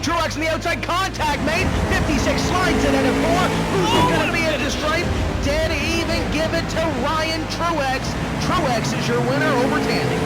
Truex on the outside, contact made. 56 slides it into 4. Who's going to be at the stripe? Did even give it to Ryan Truex. Truex is your winner over Tandy.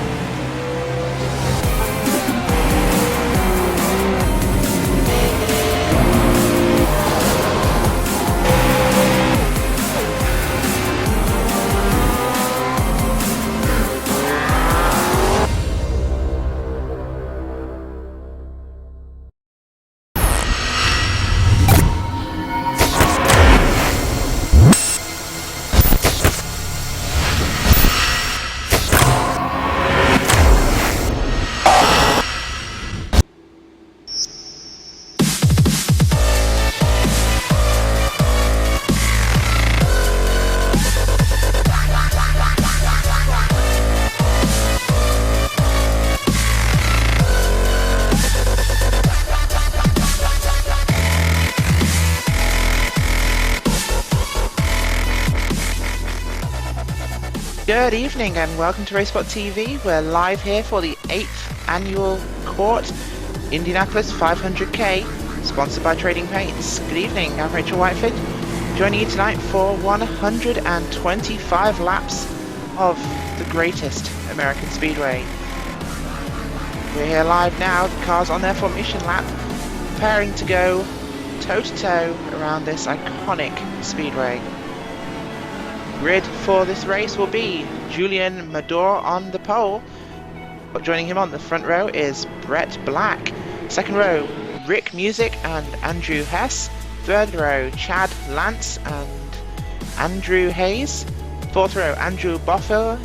Good evening and welcome to RaceSpotTV. We're live here for the 8th annual CORT Indianapolis 500k, sponsored by Trading Paints. Good evening, I'm Rachel Whitefield, joining you tonight for 125 laps of the greatest American speedway. We're here live now, the cars on their formation lap, preparing to go toe-to-toe around this iconic speedway. Grid for this race will be Julian Madore on the pole, but joining him on the front row is Brett Black. Second row, Rick Music and Andrew Hess. Third row, Chad Lance and Andrew Hayes. Fourth row, Andrew Boffel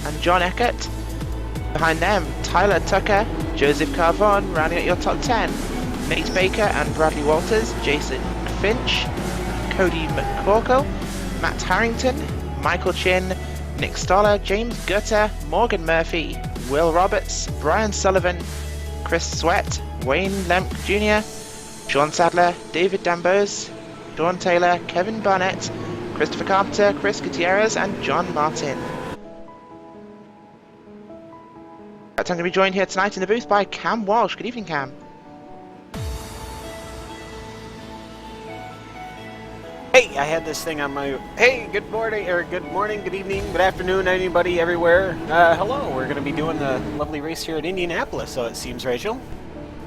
and John Eckert. Behind them, Tyler Tucker, Joseph Carvon, rounding out your top 10. Nate Baker and Bradley Walters, Jason Finch, Cody McCorkle, Matt Harrington, Michael Chin, Nick Stoller, James Gutter, Morgan Murphy, Will Roberts, Brian Sullivan, Chris Sweat, Wayne Lemp Jr., Sean Sadler, David Dambos, Dawn Taylor, Kevin Barnett, Christopher Carpenter, Chris Gutierrez, and John Martin. I'm going to be joined here tonight in the booth by Cam Walsh. Good evening, Cam. Hey, I had this thing on my... Hey, good morning, good evening, good afternoon, anybody, everywhere. Hello, we're going to be doing the lovely race here at Indianapolis, so it seems, Rachel.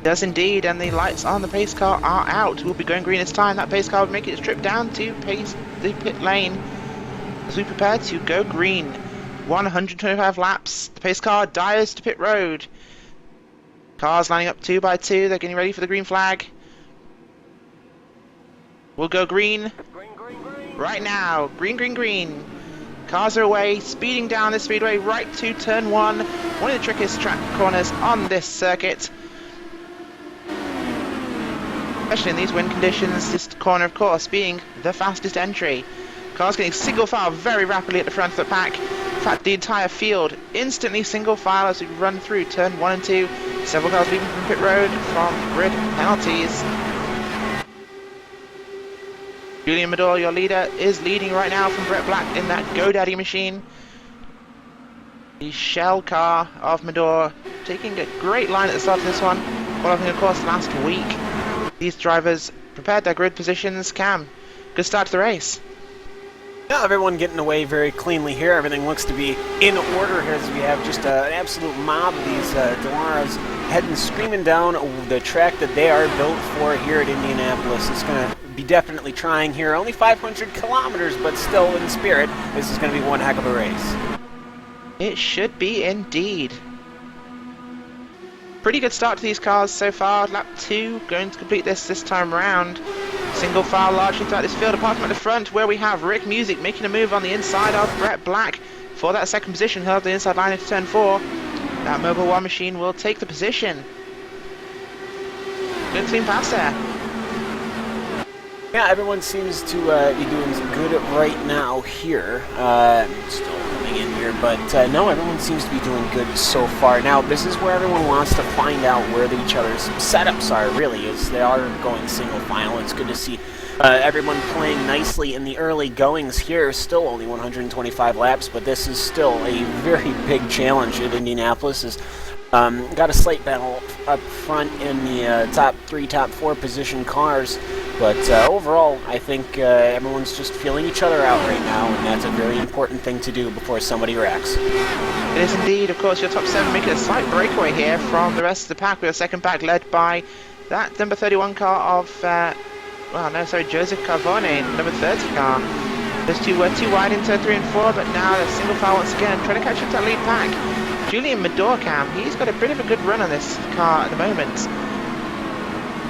Yes, indeed, and the lights on the pace car are out. We'll be going green this time. That pace car will make its trip down to the pit lane as we prepare to go green. 125 laps. The pace car dives to pit road. Cars lining up 2 by 2. They're getting ready for the green flag. We'll go green. Right now, green, green, green. Cars are away, speeding down the speedway right to turn 1. One of the trickiest track corners on this circuit. Especially in these wind conditions, this corner, of course, being the fastest entry. Cars getting single file very rapidly at the front of the pack. In fact, the entire field instantly single file as we run through turn 1 and 2. Several cars leaving from pit road from grid penalties. Julian Madore, your leader, is leading right now from Brett Black in that GoDaddy machine. The shell car of Madore taking a great line at the start of this one, following, of course, last week. These drivers prepared their grid positions. Cam, good start to the race. Yeah, everyone getting away very cleanly here. Everything looks to be in order here as we have just an absolute mob of these Delaras heading screaming down the track that they are built for here at Indianapolis. It's going to be definitely trying here. Only 500 kilometers, but still in spirit, this is going to be one heck of a race. It should be indeed. Pretty good start to these cars so far. Lap 2 going to complete this time round. Single file largely throughout this field, apart from at the front where we have Rick Music making a move on the inside of Brett Black for that second position. He'll have the inside line into turn 4. That Mobile One machine will take the position. Good clean pass there. Yeah, everyone seems to be doing good right now here. Still coming in here, but no, everyone seems to be doing good so far. Now, this is where everyone wants to find out where each other's setups are, really, as they are going single file. It's good to see everyone playing nicely in the early goings here. Still only 125 laps, but this is still a very big challenge at Indianapolis, as Got a slight battle up front in the top 3, top 4 position cars, but overall, I think everyone's just feeling each other out right now, and that's a very important thing to do before somebody wrecks. It is indeed. Of course, your top 7 making a slight breakaway here from the rest of the pack. We have a second pack led by that number 31 car of, Joseph Carbone, number 30 car. Those two were too wide in turn 3 and 4, but now they're single file once again, trying to catch up to that lead pack. Julian Medorcam, he's got a bit of a good run on this car at the moment.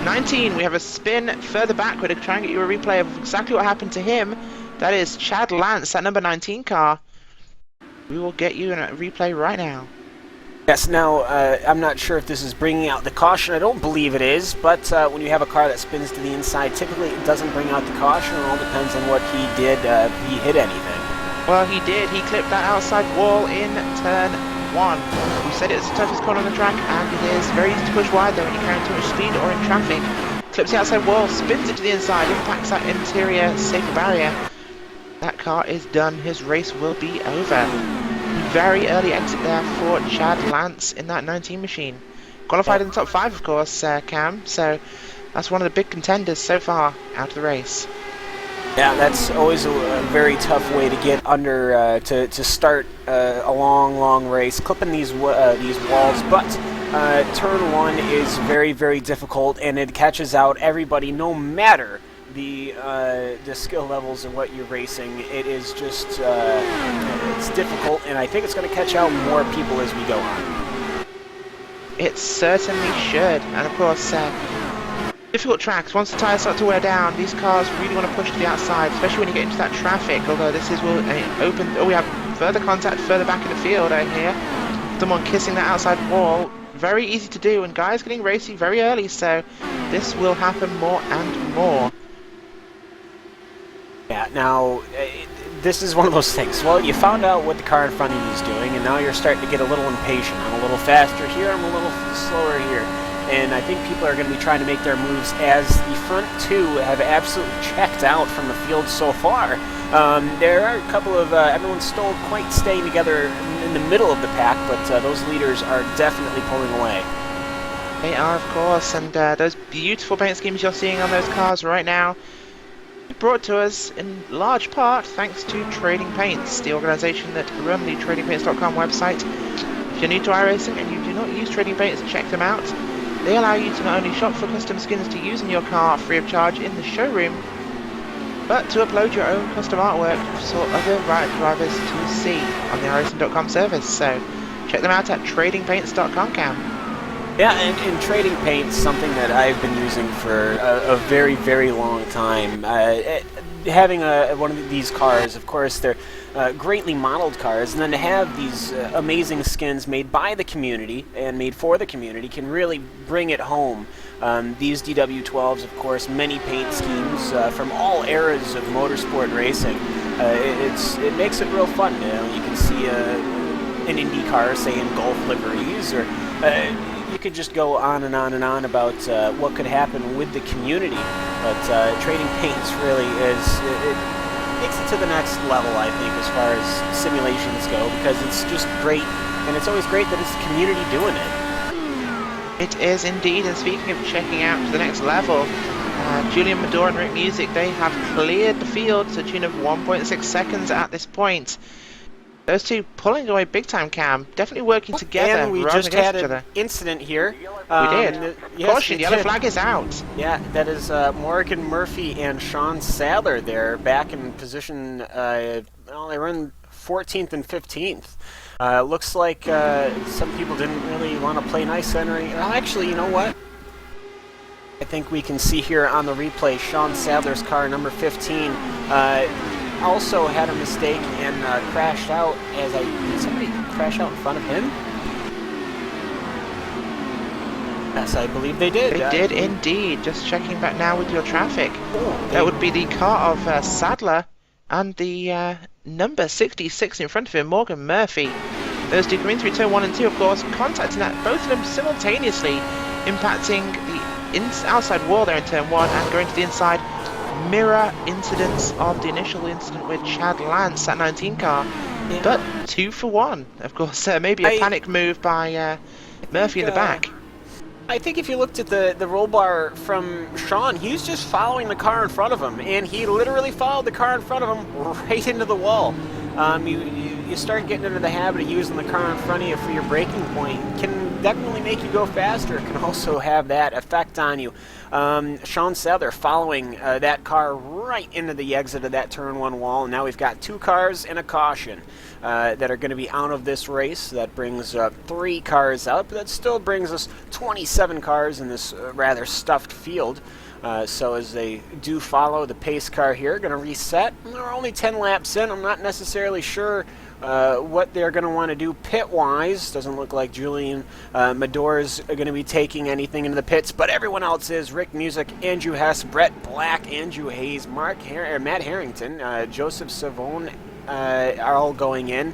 19, we have a spin further backward to try and get you a replay of exactly what happened to him. That is Chad Lance, that number 19 car. We will get you a replay right now. Yes, now, I'm not sure if this is bringing out the caution. I don't believe it is, but when you have a car that spins to the inside, typically it doesn't bring out the caution. It all depends on what he did, if he hit anything. Well, he did. He clipped that outside wall in turn 1. We said it's the toughest corner on the track, and it is very easy to push wide though when you're carrying too much speed or in traffic. Clips the outside wall, spins it to the inside, impacts that interior safer barrier. That car is done. His race will be over. Very early exit there for Chad Lance in that 19 machine. Qualified in the top 5, of course, Cam, so that's one of the big contenders so far out of the race. Yeah, that's always a very tough way to get under, to start a long race, clipping these walls, but turn 1 is very, very difficult, and it catches out everybody no matter the skill levels and what you're racing. It is just, it's difficult, and I think it's going to catch out more people as we go on. It certainly should, and of course, difficult tracks. Once the tyres start to wear down, these cars really want to push to the outside, especially when you get into that traffic, although this is open. Oh, we have further contact further back in the field over here. Someone kissing that outside wall. Very easy to do, and guys getting racy very early, so this will happen more and more. Yeah, now, this is one of those things. Well, you found out what the car in front of you is doing, and now you're starting to get a little impatient. I'm a little faster here, I'm a little slower here. And I think people are going to be trying to make their moves as the front 2 have absolutely checked out from the field so far. There are a couple of, everyone's still quite staying together in the middle of the pack, but those leaders are definitely pulling away. They are, of course, and those beautiful paint schemes you're seeing on those cars right now, brought to us in large part thanks to Trading Paints, the organisation that run the TradingPaints.com website. If you're new to iRacing and you do not use Trading Paints, check them out. They allow you to not only shop for custom skins to use in your car free of charge in the showroom, but to upload your own custom artwork for other drivers to see on the iRacing.com service. So check them out at TradingPaints.com, Cam. Yeah, and Trading Paint's something that I've been using for a very, very long time. Having one of these cars, of course, they're greatly modeled cars, and then to have these amazing skins made by the community and made for the community can really bring it home. These DW12s, of course, many paint schemes from all eras of motorsport racing. It makes it real fun. You know, you can see an IndyCar, say, in Gulf liveries, or you could just go on and on and on about what could happen with the community. But Trading Paints really it takes it to the next level, I think, as far as simulations go, because it's just great, and it's always great that it's the community doing it. It is indeed, and speaking of checking out to the next level, Julian Medor and Rick Music, they have cleared the field to a tune of 1.6 seconds at this point. Those two pulling away big time, Cam. Definitely working together. And we just had an incident here. We did. Yes, caution, yellow flag is out. Yeah, that is Morgan Murphy and Sean Sadler there, back in position, well, they run 14th and 15th. Looks like some people didn't really want to play nice entering. Well, actually, you know what? I think we can see here on the replay, Sean Sadler's car, number 15, also had a mistake and crashed out. Did somebody crash out in front of him? Yes, I believe they did. They did indeed. Just checking back now with your traffic. That would be the car of Sadler and the number 66 in front of him, Morgan Murphy. Those two coming through turn 1 and 2, of course, contacting that, both of them simultaneously, impacting the outside wall there in turn 1 and going to the inside. Mirror incidents of the initial incident with Chad Lance, that 19 car. Yeah. But 2 for 1. Of course, maybe a panic move by Murphy in the back. I think if you looked at the roll bar from Sean, he was just following the car in front of him, and he literally followed the car in front of him right into the wall. You start getting into the habit of using the car in front of you for your braking point. Can definitely make you go faster. It can also have that effect on you. Sean Souther following that car right into the exit of that turn 1 wall. And now we've got 2 cars and a caution that are going to be out of this race. That brings 3 cars out, but that still brings us 27 cars in this rather stuffed field. So as they do follow the pace car here, going to reset. They're only 10 laps in. I'm not necessarily sure what they're going to want to do pit-wise. Doesn't look like Julian Medor's going to be taking anything into the pits, but everyone else is. Rick Music, Andrew Hess, Brett Black, Andrew Hayes, Matt Harrington, Joseph Savone are all going in.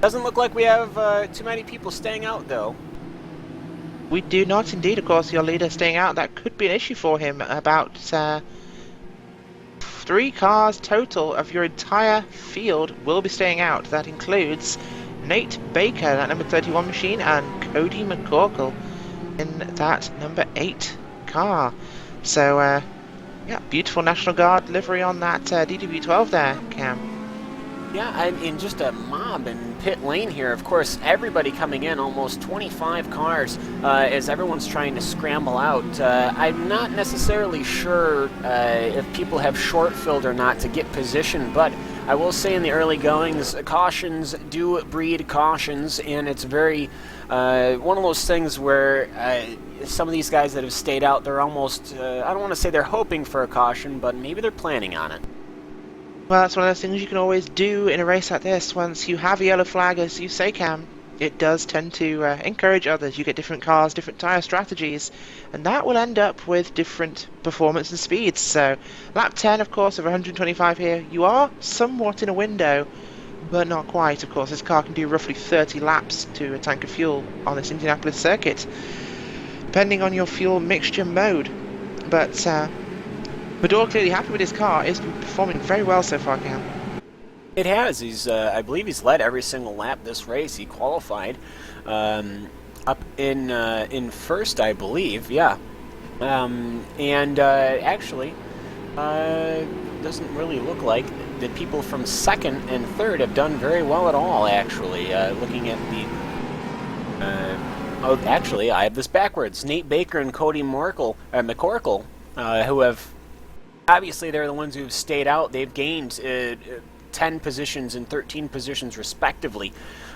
Doesn't look like we have too many people staying out, though. We do not indeed, of course, your leader staying out. That could be an issue for him. About 3 cars total of your entire field will be staying out. That includes Nate Baker, that number 31 machine, and Cody McCorkle in that number 8 car. So, yeah, beautiful National Guard livery on that DW12 there, Cam. Yeah, I mean, just a mob in pit lane here. Of course, everybody coming in, almost 25 cars, as everyone's trying to scramble out. I'm not necessarily sure if people have short-filled or not to get position, but I will say in the early goings, cautions do breed cautions, and it's very one of those things where some of these guys that have stayed out, they're almost, I don't want to say they're hoping for a caution, but maybe they're planning on it. Well, that's one of those things you can always do in a race like this. Once you have a yellow flag, as you say, Cam, it does tend to encourage others. You get different cars, different tyre strategies, and that will end up with different performance and speeds. So, lap 10, of course, of 125 here, you are somewhat in a window, but not quite. Of course, this car can do roughly 30 laps to a tank of fuel on this Indianapolis circuit, depending on your fuel mixture mode. But Medor clearly happy with his car. It's been performing very well so far, Cam. It has. He's, I believe he's led every single lap this race. He qualified up in first, I believe. Yeah, and actually, doesn't really look like the people from second and third have done very well at all. Actually, looking at the oh, actually, I have this backwards. Nate Baker and Cody McCorkle, who have. Obviously, they're the ones who've stayed out. They've gained 10 positions and 13 positions respectively,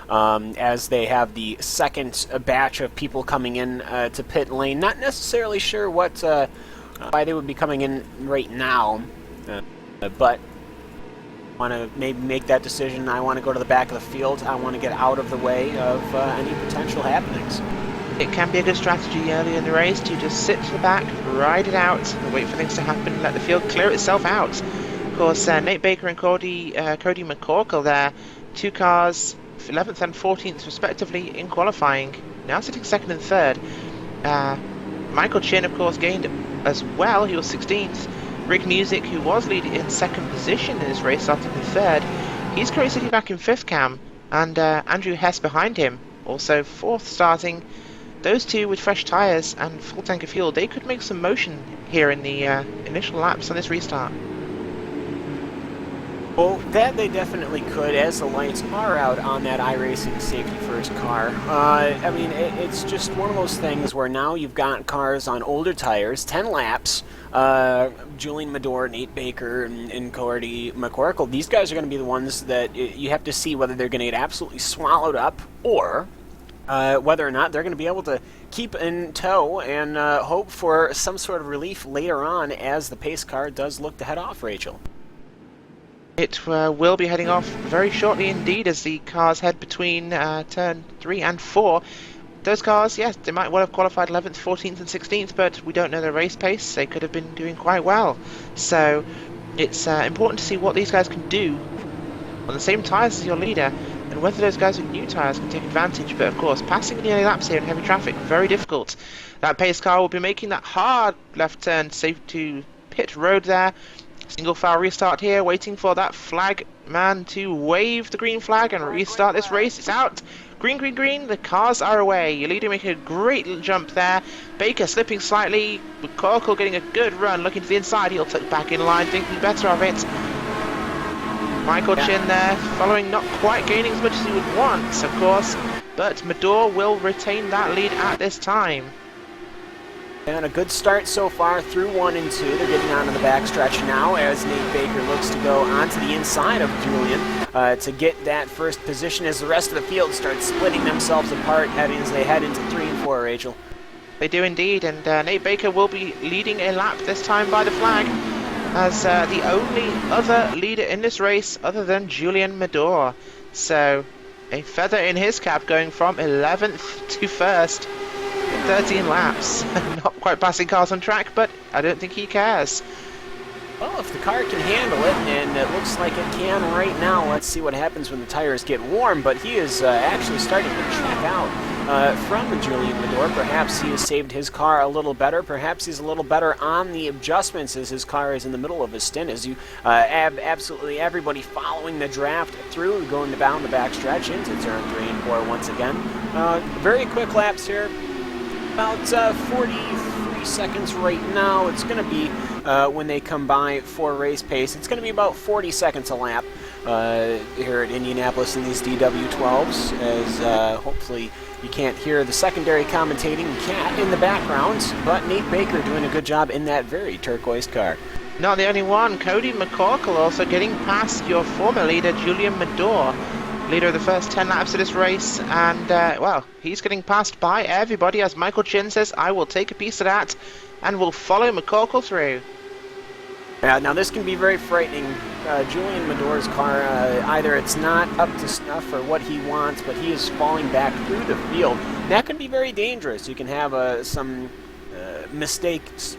as they have the second batch of people coming in to pit lane. Not necessarily sure what why they would be coming in right now, but want to maybe make that decision. I want to go to the back of the field. I want to get out of the way of any potential happenings. It can be a good strategy early in the race to just sit to the back, ride it out, and wait for things to happen, let the field clear itself out. Of course, Nate Baker and Cody McCorkle there, 2 cars, 11th and 14th respectively in qualifying, now sitting second and third. Michael Chin, of course, gained as well. He was 16th. Rick Music, who was leading in second position in this race, starting in third. He's currently sitting back in 5th, Cam, and Andrew Hess behind him, also 4th starting. Those two with fresh tyres and full tank of fuel, they could make some motion here in the initial laps on this restart. Well, that they definitely could, as the lights are out on that iRacing Safety First car. I mean, it's just one of those things where now you've got cars on older tires, 10 laps. Julian Medor, Nate Baker, and Cody McCorkle, these guys are going to be the ones that you have to see whether they're going to get absolutely swallowed up or whether or not they're going to be able to keep in tow and hope for some sort of relief later on as the pace car does look to head off, Rachel. It will be heading off very shortly indeed as the cars head between turn 3 and 4. Those cars, yes, they might well have qualified 11th, 14th and 16th, but we don't know their race pace. They could have been doing quite well. So it's important to see what these guys can do on the same tyres as your leader, and whether those guys with new tyres can take advantage. But of course, passing the early laps here in heavy traffic, very difficult. That pace car will be making that hard left turn safe to pit road there. Single file restart here, waiting for that flag man to wave the green flag and restart this race. It's out. Green, green, green. The cars are away. Your leader making a great jump there. Baker slipping slightly. McCorkle getting a good run. Looking to the inside. He'll tuck back in line, thinking better of it. Michael Chin there, following, not quite gaining as much as he would want, of course. But Mador will retain that lead at this time. And a good start so far through 1 and 2. They're getting onto the backstretch now as Nate Baker looks to go onto the inside of Julian to get that first position as the rest of the field starts splitting themselves apart as they head into 3 and 4, Rachel. They do indeed, and Nate Baker will be leading a lap this time by the flag as the only other leader in this race other than Julian Mador. So a feather in his cap going from 11th to 1st. 13 laps. Not quite passing cars on track, but I don't think he cares. Well, if the car can handle it, and it looks like it can right now, let's see what happens when the tires get warm. But he is actually starting to check out from Julian Mador. Perhaps he has saved his car a little better. Perhaps he's a little better on the adjustments as his car is in the middle of his stint. As you absolutely everybody following the draft through, going down the backstretch into turn 3 and 4 once again. Very quick laps here. About 43 seconds right now. It's going to be, when they come by for race pace, it's going to be about 40 seconds a lap here at Indianapolis in these DW12s, as hopefully you can't hear the secondary commentating cat in the background, but Nate Baker doing a good job in that very turquoise car. Not the only one. Cody McCorkle also getting past your former leader, Julian Mador. Leader of the first 10 laps of this race, and well, he's getting passed by everybody as Michael Chin says, I will take a piece of that and will follow McCorkle through. Yeah, now this can be very frightening. Julian Mador's car, either it's not up to snuff for what he wants, but he is falling back through the field. That can be very dangerous. You can have some mistakes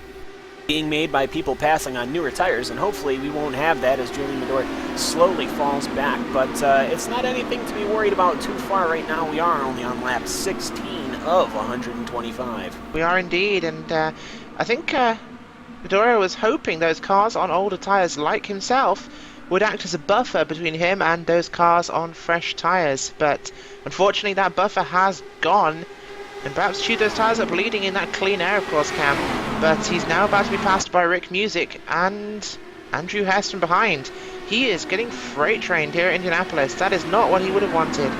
being made by people passing on newer tires, and hopefully we won't have that as Julian Mador slowly falls back. But it's not anything to be worried about too far right now. We are only on lap 16 of 125. We are indeed, and I think Mador was hoping those cars on older tires like himself would act as a buffer between him and those cars on fresh tires, but unfortunately that buffer has gone. And perhaps chewed those tires up bleeding in that clean air, of course, Cam. But he's now about to be passed by Rick Music and Andrew Hess from behind. He is getting freight trained here at Indianapolis. That is not what he would have wanted.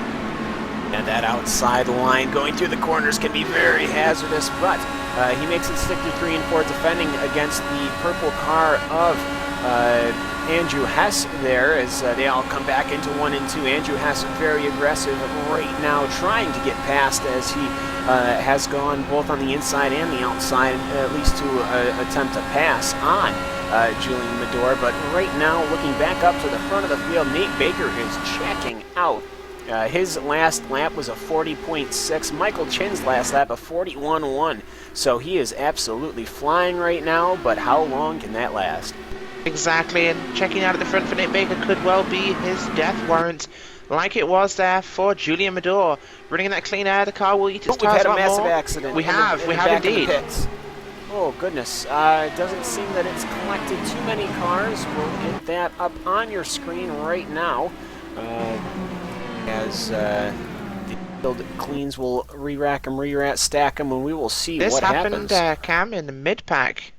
And that outside line going through the corners can be very hazardous, but he makes it stick through 3 and 4, defending against the purple car of Andrew Hess there as they all come back into 1 and 2. Andrew Hess very aggressive right now, trying to get past as he has gone both on the inside and the outside, at least to attempt to pass on Julian Mador. But right now, looking back up to the front of the field, Nate Baker is checking out. His last lap was a 40.6. Michael Chin's last lap a 41.1. So he is absolutely flying right now, but how long can that last? Exactly, and checking out at the front for Nate Baker could well be his death warrant, like it was there for Julian Mador. Running in that clean air, the car will eat its tires a lot more. We've had a massive accident. We have indeed. Oh goodness, it doesn't seem that it's collected too many cars. We'll get that up on your screen right now. As the field cleans will re-rack them, stack them, and we will see what happens. This happened, Cam, in the mid-pack.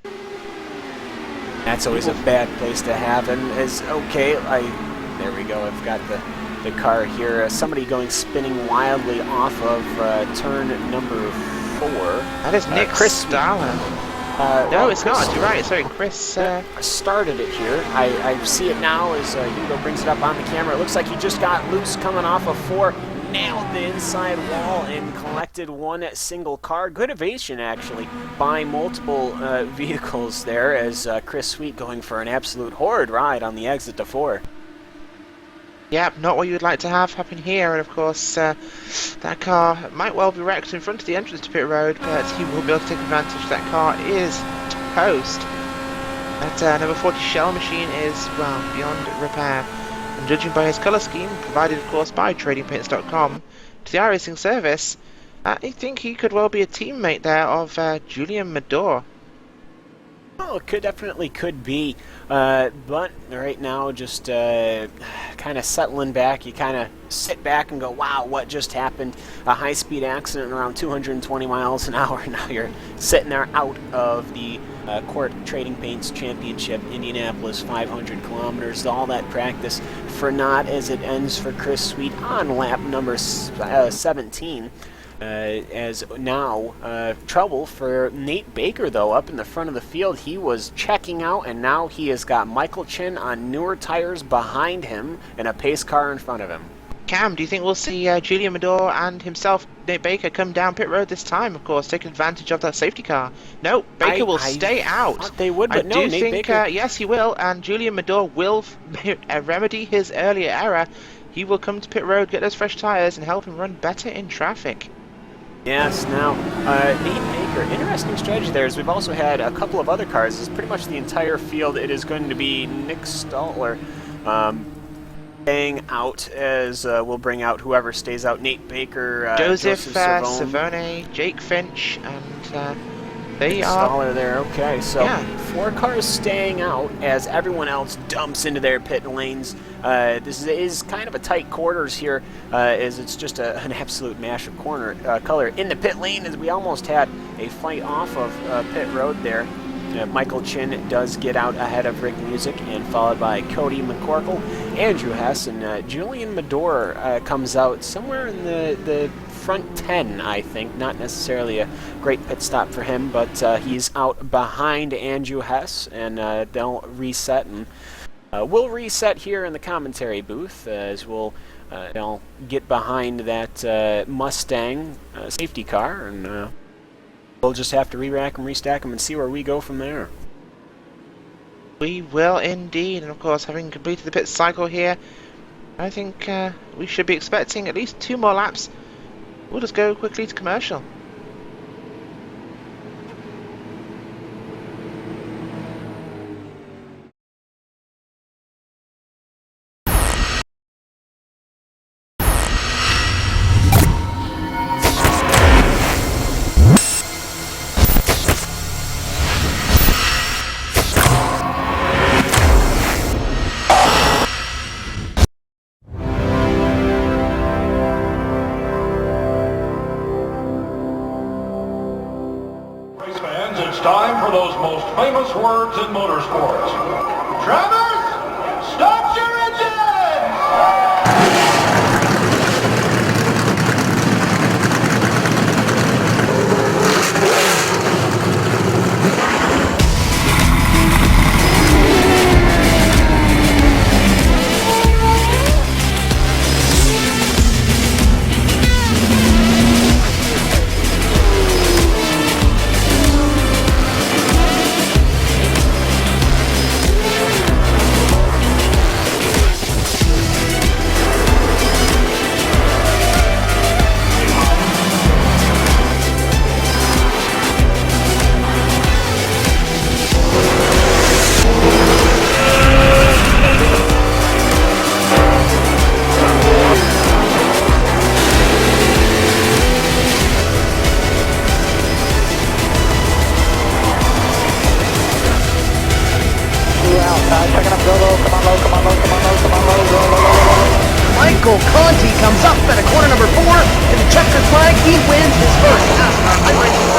That's always a bad place to have, and as okay, there we go. I've got the car here. Somebody going spinning wildly off of turn number 4. That is Nick Chris Starlin. No, it's not. You're right. Sorry, Chris. Started it here. I see it now as Hugo brings it up on the camera. It looks like he just got loose coming off of 4. Nailed the inside wall and collected 1 single car. Good evasion, actually, by multiple vehicles there as Chris Sweet going for an absolute horrid ride on the exit to 4. Yep, not what you would like to have happen here, and of course that car might well be wrecked in front of the entrance to pit road, but he will be able to take advantage. That car is toast. That number 40 shell machine is, well, beyond repair. And judging by his colour scheme, provided of course by TradingPaints.com, to the iRacing service, I think he could well be a teammate there of Julian Mador. Oh, it definitely could be. But right now, just kind of settling back. You kind of sit back and go, wow, what just happened? A high-speed accident around 220 miles an hour. Now you're sitting there out of the CORT Trading Paints Championship, Indianapolis, 500 kilometers. All that practice for naught as it ends for Chris Sweet on lap number 17. As now, trouble for Nate Baker, though, up in the front of the field. He was checking out, and now he has got Michael Chin on newer tires behind him and a pace car in front of him. Cam, do you think we'll see Julian Madore and himself, Nate Baker, come down pit road this time, of course, take advantage of that safety car? No, Baker will stay out. They would, but no, Nate Baker... yes, he will, and Julian Madore will remedy his earlier error. He will come to pit road, get those fresh tires, and help him run better in traffic. Yes, now, Nate Baker, interesting strategy there, as we've also had a couple of other cars. It's pretty much the entire field. It is going to be Nick Stallner staying out, as we'll bring out whoever stays out. Nate Baker, Joseph Savone, Jake Finch, and they are... Stallner there, okay. So, yeah. 4 cars staying out as everyone else dumps into their pit lanes. This is kind of a tight quarters here, as it's just an absolute mash of color in the pit lane, as we almost had a fight off of pit road there. Michael Chin does get out ahead of Rick Music, and followed by Cody McCorkle, Andrew Hess, and Julian Madore comes out somewhere in the front 10, I think. Not necessarily a great pit stop for him, but he's out behind Andrew Hess, and they'll reset, and we'll reset here in the commentary booth, as they'll get behind that Mustang safety car, and we'll just have to re-rack them, restack them, and see where we go from there. We will indeed, and of course, having completed the pit cycle here, I think we should be expecting at least 2 more laps. We'll just go quickly to commercial. It's time for those most famous words in motorsports. Travis, start your engines! Michael Conti comes up at a corner number 4 in the checkered flag. He wins his first NASCAR iRacing.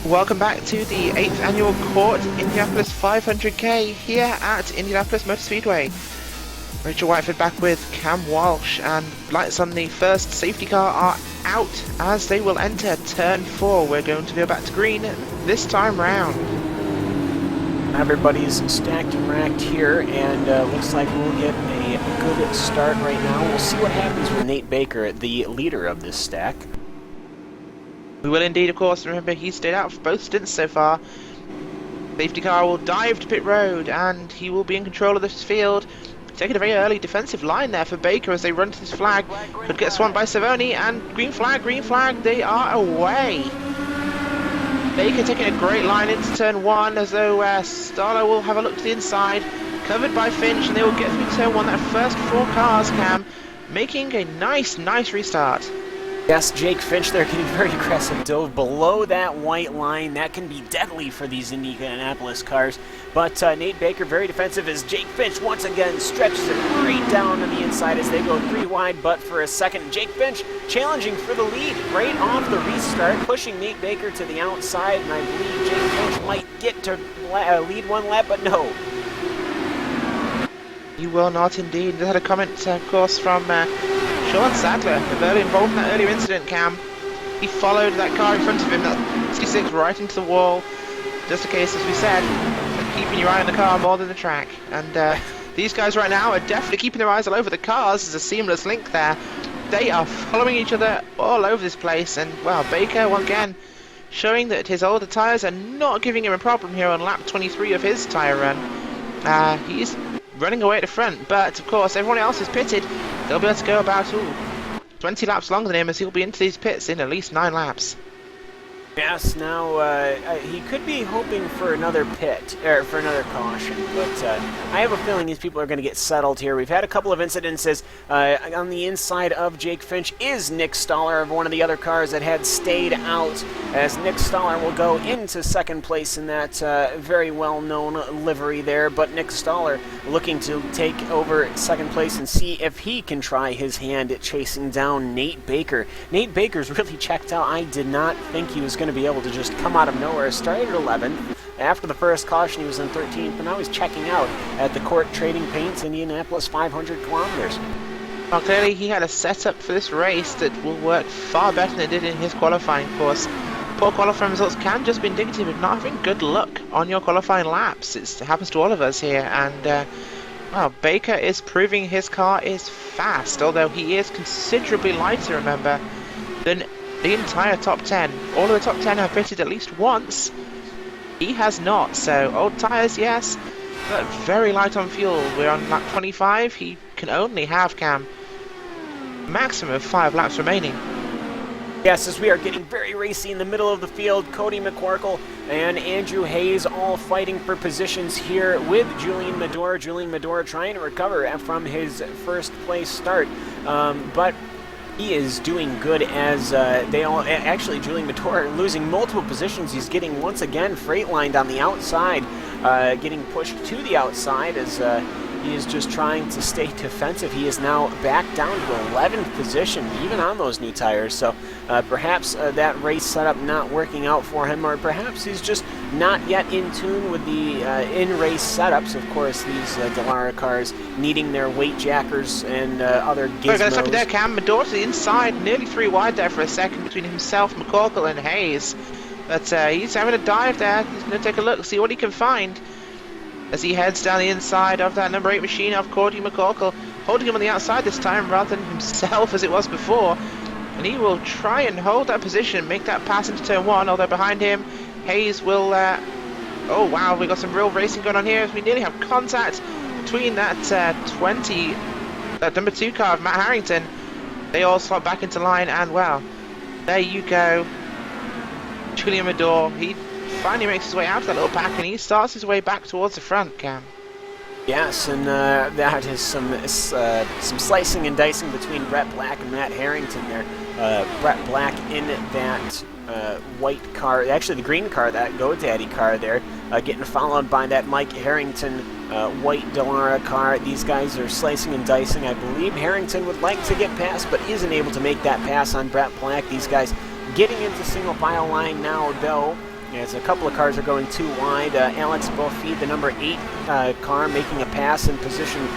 Welcome back to the 8th annual CORT Indianapolis 500K here at Indianapolis Motor Speedway. Rachel Whiteford back with Cam Walsh, and lights on the first safety car are out as they will enter turn 4. We're going to go back to green this time round. Everybody's stacked and racked here, and looks like we'll get a good start right now. We'll see what happens with Nate Baker, the leader of this stack. We will indeed, of course. Remember, he stayed out for both stints so far. Safety car will dive to pit road, and he will be in control of this field. Taking a very early defensive line there for Baker as they run to this flag. Could get swamped by Savoni, and green flag, they are away. Baker taking a great line into turn 1, as though Starlo will have a look to the inside, covered by Finch, and they will get through turn 1. That first 4 cars, Cam, making a nice restart. Yes, Jake Finch there getting very aggressive, dove below that white line. That can be deadly for these Indianapolis cars. But Nate Baker very defensive as Jake Finch once again stretches it right down on the inside as they go 3 wide. But for a second, Jake Finch challenging for the lead right off the restart, pushing Nate Baker to the outside. And I believe Jake Finch might get to lead 1 lap, but no. You will not indeed. They had a comment, of course, from Sean Sadler, very involved in that earlier incident, Cam. He followed that car in front of him, that 66, right into the wall. Just a case, as we said, of keeping your eye on the car more than the track. And these guys right now are definitely keeping their eyes all over the cars. There's a seamless link there. They are following each other all over this place. And, well, Baker, once again, showing that his older tyres are not giving him a problem here on lap 23 of his tyre run. He's running away at the front, but of course everyone else is pitted. They'll be able to go about 20 laps longer than him, as he'll be into these pits in at least 9 laps. Yes, now he could be hoping for another pit, or for another caution, but I have a feeling these people are going to get settled here. We've had a couple of incidences. On the inside of Jake Finch is Nick Stoller of one of the other cars that had stayed out, as Nick Stoller will go into second place in that very well-known livery there, but Nick Stoller looking to take over second place and see if he can try his hand at chasing down Nate Baker. Nate Baker's really checked out. I did not think he was going to be able to just come out of nowhere. Started at 11th. After the first caution, he was in 13th, but now he's checking out at the CORT Trading Paints Indianapolis 500 kilometers. Well, clearly he had a setup for this race that will work far better than it did in his qualifying course. Poor qualifying results can just be indicative of not having good luck on your qualifying laps. It happens to all of us here, and well, Baker is proving his car is fast, although he is considerably lighter, remember, than the entire top 10. All of the top 10 have pitted at least once. He has not, so old tyres, yes, but very light on fuel. We're on lap 25. He can only have, Cam, maximum of 5 laps remaining. Yes, as we are getting very racy in the middle of the field, Cody McCorkle and Andrew Hayes all fighting for positions here with Julian Medora. Julian Medora trying to recover from his first place start, but he is doing good as they all... Actually, Julian Medora losing multiple positions. He's getting, once again, freight-lined on the outside, getting pushed to the outside as he is just trying to stay defensive. He is now back down to 11th position, even on those new tires. So perhaps that race setup not working out for him, or perhaps he's just not yet in tune with the in-race setups. Of course, these Dallara cars needing their weight jackers and other gizmos. We're going to stop it there, Cam. Medora to the inside, nearly 3 wide there for a second between himself, McCorkle, and Hayes. But he's having a dive there. He's going to take a look, see what he can find, as he heads down the inside of that number 8 machine of Cody McCorkle, holding him on the outside this time rather than himself as it was before. And he will try and hold that position, make that pass into turn 1, although behind him, Hayes will... oh wow, we've got some real racing going on here as we nearly have contact between that that number 2 car of Matt Harrington. They all slot back into line, and well, there you go. Julian Medora, he finally makes his way out of that little pack, and he starts his way back towards the front, Cam. Yes, and that is some slicing and dicing between Brett Black and Matt Harrington there. Brett Black in that white car, actually the green car, that GoDaddy car there, getting followed by that Mike Harrington white Dallara car. These guys are slicing and dicing. I believe Harrington would like to get past, but isn't able to make that pass on Brett Black. These guys getting into single file line now, though. As a couple of cars are going 2 wide. Alex Beaufils, the number 8 car, making a pass in position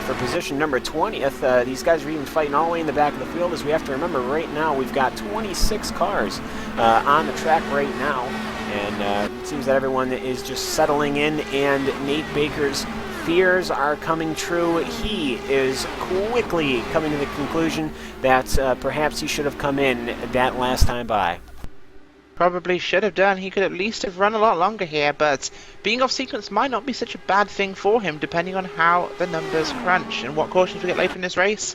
for position number 20th. These guys are even fighting all the way in the back of the field, as we have to remember right now we've got 26 cars on the track right now. And it seems that everyone is just settling in, and Nate Baker's fears are coming true. He is quickly coming to the conclusion that perhaps he should have come in that last time by. Probably should have done. He could at least have run a lot longer here, but being off sequence might not be such a bad thing for him, depending on how the numbers crunch and what cautions we get later in this race.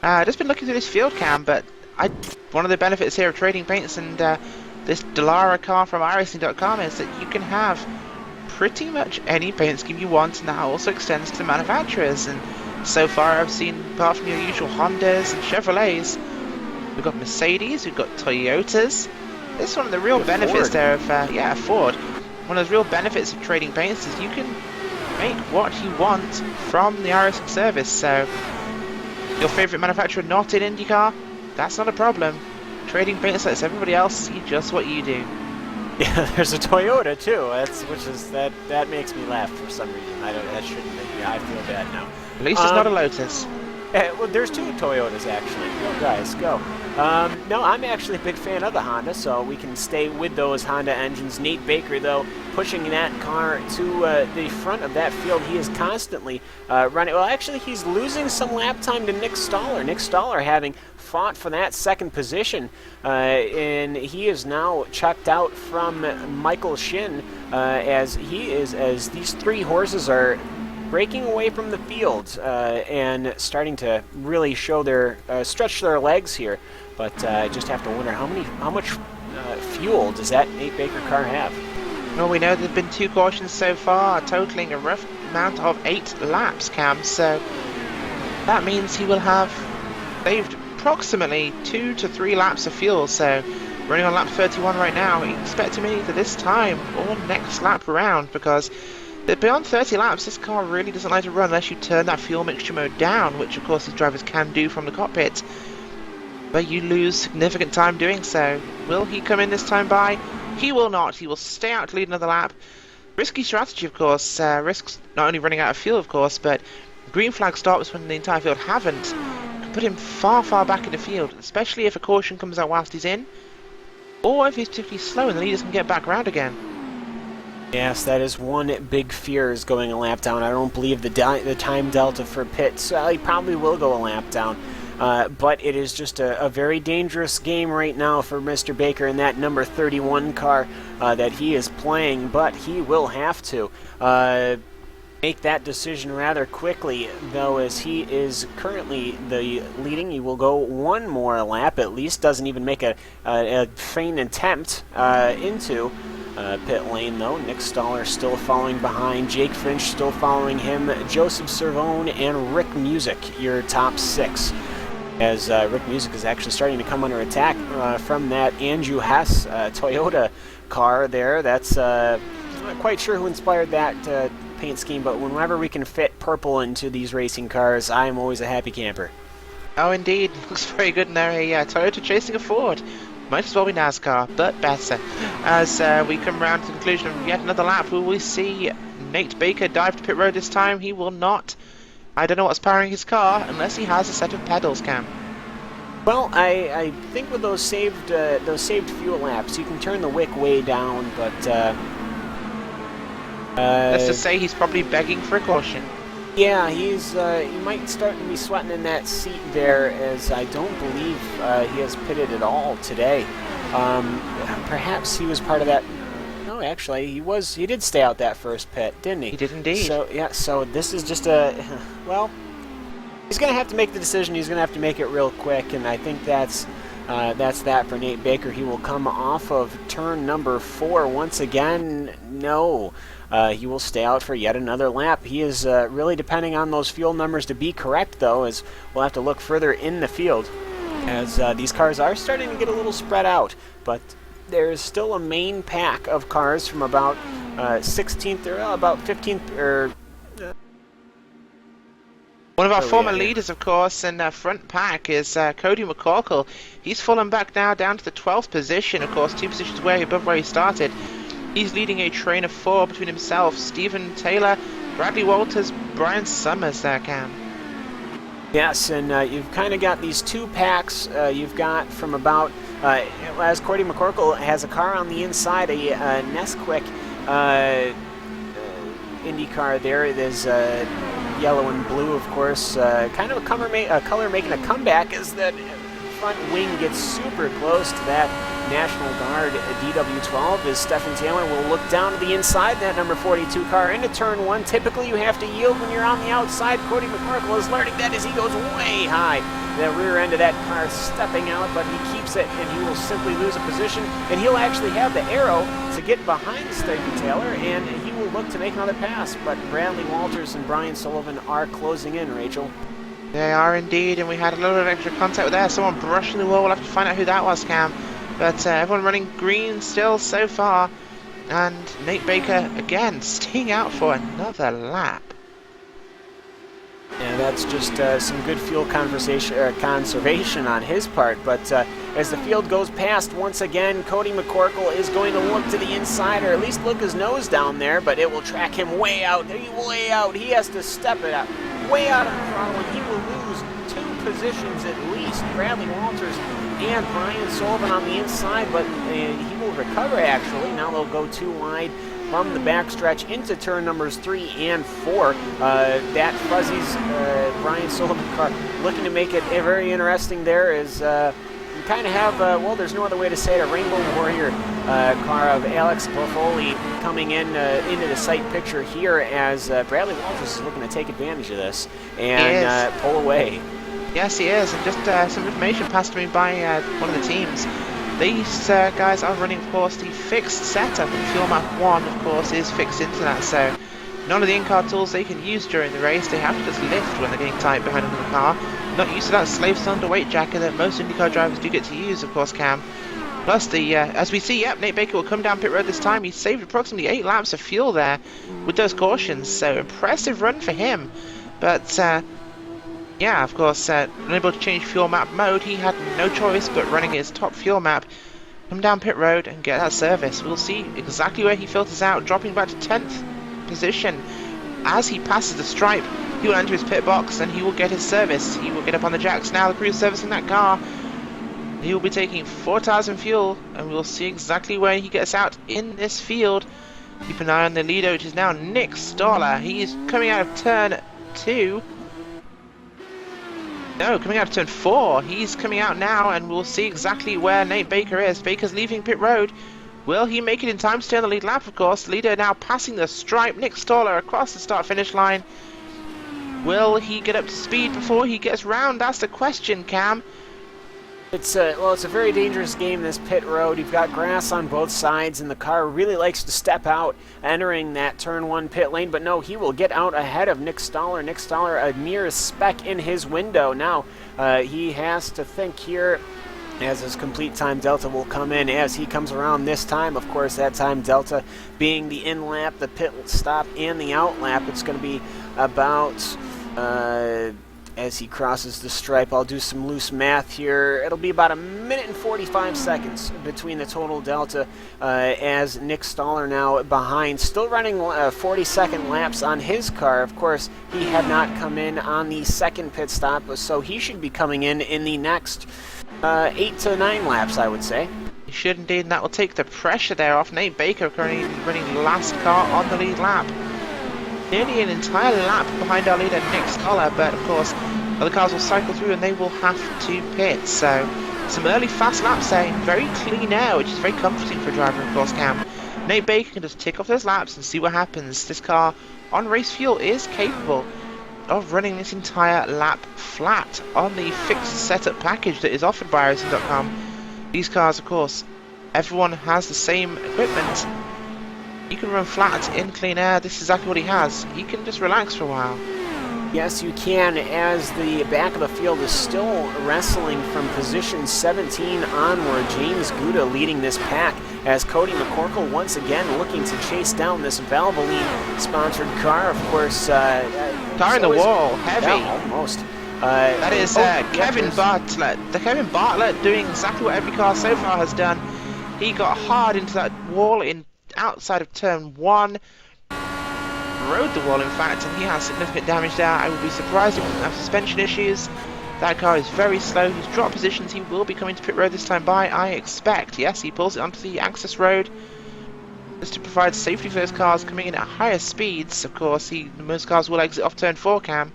Just been looking through this field, Cam, but one of the benefits here of trading paints and this Dallara car from iRacing.com is that you can have pretty much any paint scheme you want, and that also extends to the manufacturers. And so far I've seen, apart from your usual Hondas and Chevrolets, we've got Mercedes, we've got Toyotas. This is one of the real benefits there of, Ford. One of the real benefits of trading paints is you can make what you want from the iRacing service. So, your favourite manufacturer not in IndyCar? That's not a problem. Trading paints lets everybody else see just what you do. Yeah, there's a Toyota too. That makes me laugh for some reason. That shouldn't make me. I feel bad now. At least it's not a Lotus. Well, there's 2 Toyotas actually. Go guys, go. No, I'm actually a big fan of the Honda, so we can stay with those Honda engines. Nate Baker, though, pushing that car to the front of that field. He is constantly running. Well, actually, he's losing some lap time to Nick Stoller. Nick Stoller having fought for that second position, and he is now checked out from Michael Shin as these 3 horses are breaking away from the field and starting to really show their stretch their legs here. But I just have to wonder how much fuel does that Nate Baker car have? Well, we know there've been 2 cautions so far, totaling a rough amount of 8 laps, Cam. So that means he will have saved approximately 2 to 3 laps of fuel. So running on lap 31 right now, expect him either this time or next lap around, because beyond 30 laps, this car really doesn't like to run unless you turn that fuel mixture mode down, which of course these drivers can do from the cockpit. But you lose significant time doing so. Will he come in this time by? He will not. He will stay out to lead another lap. Risky strategy, of course. Risks not only running out of fuel, of course, but green flag stops when the entire field haven't. Can put him far, far back in the field, especially if a caution comes out whilst he's in, or if he's particularly slow and the leaders can get back around again. Yes, that is one big fear, is going a lap down. I don't believe the time delta for pits. He probably will go a lap down. But it is just a very dangerous game right now for Mr. Baker in that number 31 car that he is playing. But he will have to make that decision rather quickly, though, as he is currently the leading. He will go one more lap at least. Doesn't even make a faint attempt into pit lane, though. Nick Stoller still following behind. Jake Finch still following him. Joseph Cervone and Rick Music, your top 6. As Rick Music is actually starting to come under attack from that Andrew Hess Toyota car there. That's I'm not quite sure who inspired that paint scheme, but whenever we can fit purple into these racing cars, I am always a happy camper. Oh, indeed. Looks very good in there. A Toyota chasing a Ford. Might as well be NASCAR, but better. As we come round to the conclusion of yet another lap, will we see Nate Baker dive to pit road this time? He will not. I don't know what's powering his car, unless he has a set of pedals, Cam. Well, I think with those saved fuel laps, you can turn the wick way down, but let's just say he's probably begging for a caution. Yeah, he might start to be sweating in that seat there, as I don't believe he has pitted at all today. Perhaps he was part of that. No, actually, he did stay out that first pit, didn't he? He did indeed. So yeah, so this is just well, he's going to have to make the decision. He's going to have to make it real quick, and I think that's that for Nate Baker. He will come off of turn number 4 once again. No. He will stay out for yet another lap. He is really depending on those fuel numbers to be correct, though, as we'll have to look further in the field, as these cars are starting to get a little spread out. But there's still a main pack of cars from about 16th or about 15th or... One of our former leaders, of course, in front pack is Cody McCorkle. He's fallen back now down to the 12th position, of course, 2 positions above where he started. He's leading a train of 4 between himself, Stephen Taylor, Bradley Walters, Brian Summers there, Cam. Yes, and you've kind of got these 2 packs. You've got from about, as Cody McCorkle has a car on the inside, a Nesquik IndyCar there. There's yellow and blue, of course. Kind of a color making a comeback is that front wing gets super close to that National Guard DW12 as Stephen Taylor will look down to the inside, that number 42 car into turn 1. Typically you have to yield when you're on the outside. Cody McCorkle is learning that as he goes way high. The rear end of that car stepping out, but he keeps it and he will simply lose a position, and he'll actually have the arrow to get behind Stephen Taylor, and he will look to make another pass, but Bradley Walters and Brian Sullivan are closing in, Rachel. They are indeed, and we had a little bit of extra contact there. Someone brushing the wall. We'll have to find out who that was, Cam. But everyone running green still so far. And Nate Baker, again, staying out for another lap. Yeah, that's just some good fuel conservation on his part. But as the field goes past, once again, Cody McCorkle is going to look to the inside, or at least look his nose down there, but it will track him way out. Way out. He has to step it up. Way out of the throttle, and he will lose 2 positions at least. Bradley Walters and Brian Sullivan on the inside, but he will recover actually. Now they'll go 2 wide from the backstretch into turn numbers 3 and 4. That Fuzzy's Brian Sullivan car looking to make it very interesting there is you kind of have, well, there's no other way to say it, a Rainbow Warrior car of Alex Buffoli coming in into the sight picture here as Bradley Walters is looking to take advantage of this and pull away. Yes, he is, and just some information passed to me by one of the teams. These guys are running, of course, the fixed setup, and Fuel Map 1, of course, is fixed into that, so none of the in-car tools they can use during the race. They have to just lift when they're getting tight behind another car. Not used to that slave cylinder weight jacket that most IndyCar drivers do get to use, of course, Cam. Plus, as we see, yep, Nate Baker will come down pit road this time. He saved approximately 8 laps of fuel there with those cautions, so impressive run for him. But, yeah, of course, unable to change fuel map mode, he had no choice but running his top fuel map, come down pit road and get that service. We'll see exactly where he filters out, dropping back to 10th position. As he passes the stripe, he will enter his pit box and he will get his service. He will get up on the jacks now, the crew's servicing that car. He will be taking 4 tires of fuel, and we'll see exactly where he gets out in this field. Keep an eye on the leader, which is now Nick Stoller. He is coming out of turn 2. No, coming out of turn 4. He's coming out now, and we'll see exactly where Nate Baker is. Baker's leaving pit road. Will he make it in time to turn the lead lap, of course? The leader now passing the stripe. Nick Stoller across the start-finish line. Will he get up to speed before he gets round? That's the question, Cam. It's a very dangerous game, this pit road. You've got grass on both sides, and the car really likes to step out entering that turn 1 pit lane. But no, he will get out ahead of Nick Stoller. Nick Stoller, a mere speck in his window. Now he has to think here as his complete time delta will come in as he comes around this time. Of course, that time delta being the in lap, the pit stop, and the out lap. It's going to be about... as he crosses the stripe, I'll do some loose math here. It'll be about 1 minute and 45 seconds between the total delta as Nick Stoller now behind, still running 40-second laps on his car. Of course, he had not come in on the second pit stop, so he should be coming in the next 8 to 9 laps, I would say. He should indeed, and that will take the pressure there off Nate Baker, currently running the last car on the lead lap. Nearly an entire lap behind our leader Nick Stoller, but of course other cars will cycle through and they will have to pit. So some early fast laps there, very clean air, which is very comforting for a driver, of course, Cam. Nate Baker can just tick off those laps and see what happens. This car on race fuel is capable of running this entire lap flat on the fixed setup package that is offered by iRacing.com. These cars, of course, everyone has the same equipment. You can run flat in clean air. This is exactly what he has. He can just relax for a while. Yes, you can, as the back of the field is still wrestling from position 17 onward. James Gouda leading this pack as Cody McCorkle once again looking to chase down this Valvoline-sponsored car. Of course, car in the wall, heavy. Yeah, almost. That is Kevin Bartlett. The Kevin Bartlett doing exactly what every car so far has done. He got hard into that wall in outside of turn 1, rode the wall in fact, and he has significant damage there. I would be surprised if he doesn't have suspension issues. That car is very slow. He's dropped positions. He will be coming to pit road this time by, I expect. Yes, he pulls it onto the access road just to provide safety for those cars coming in at higher speeds. Of course, most cars will exit off turn 4, Cam.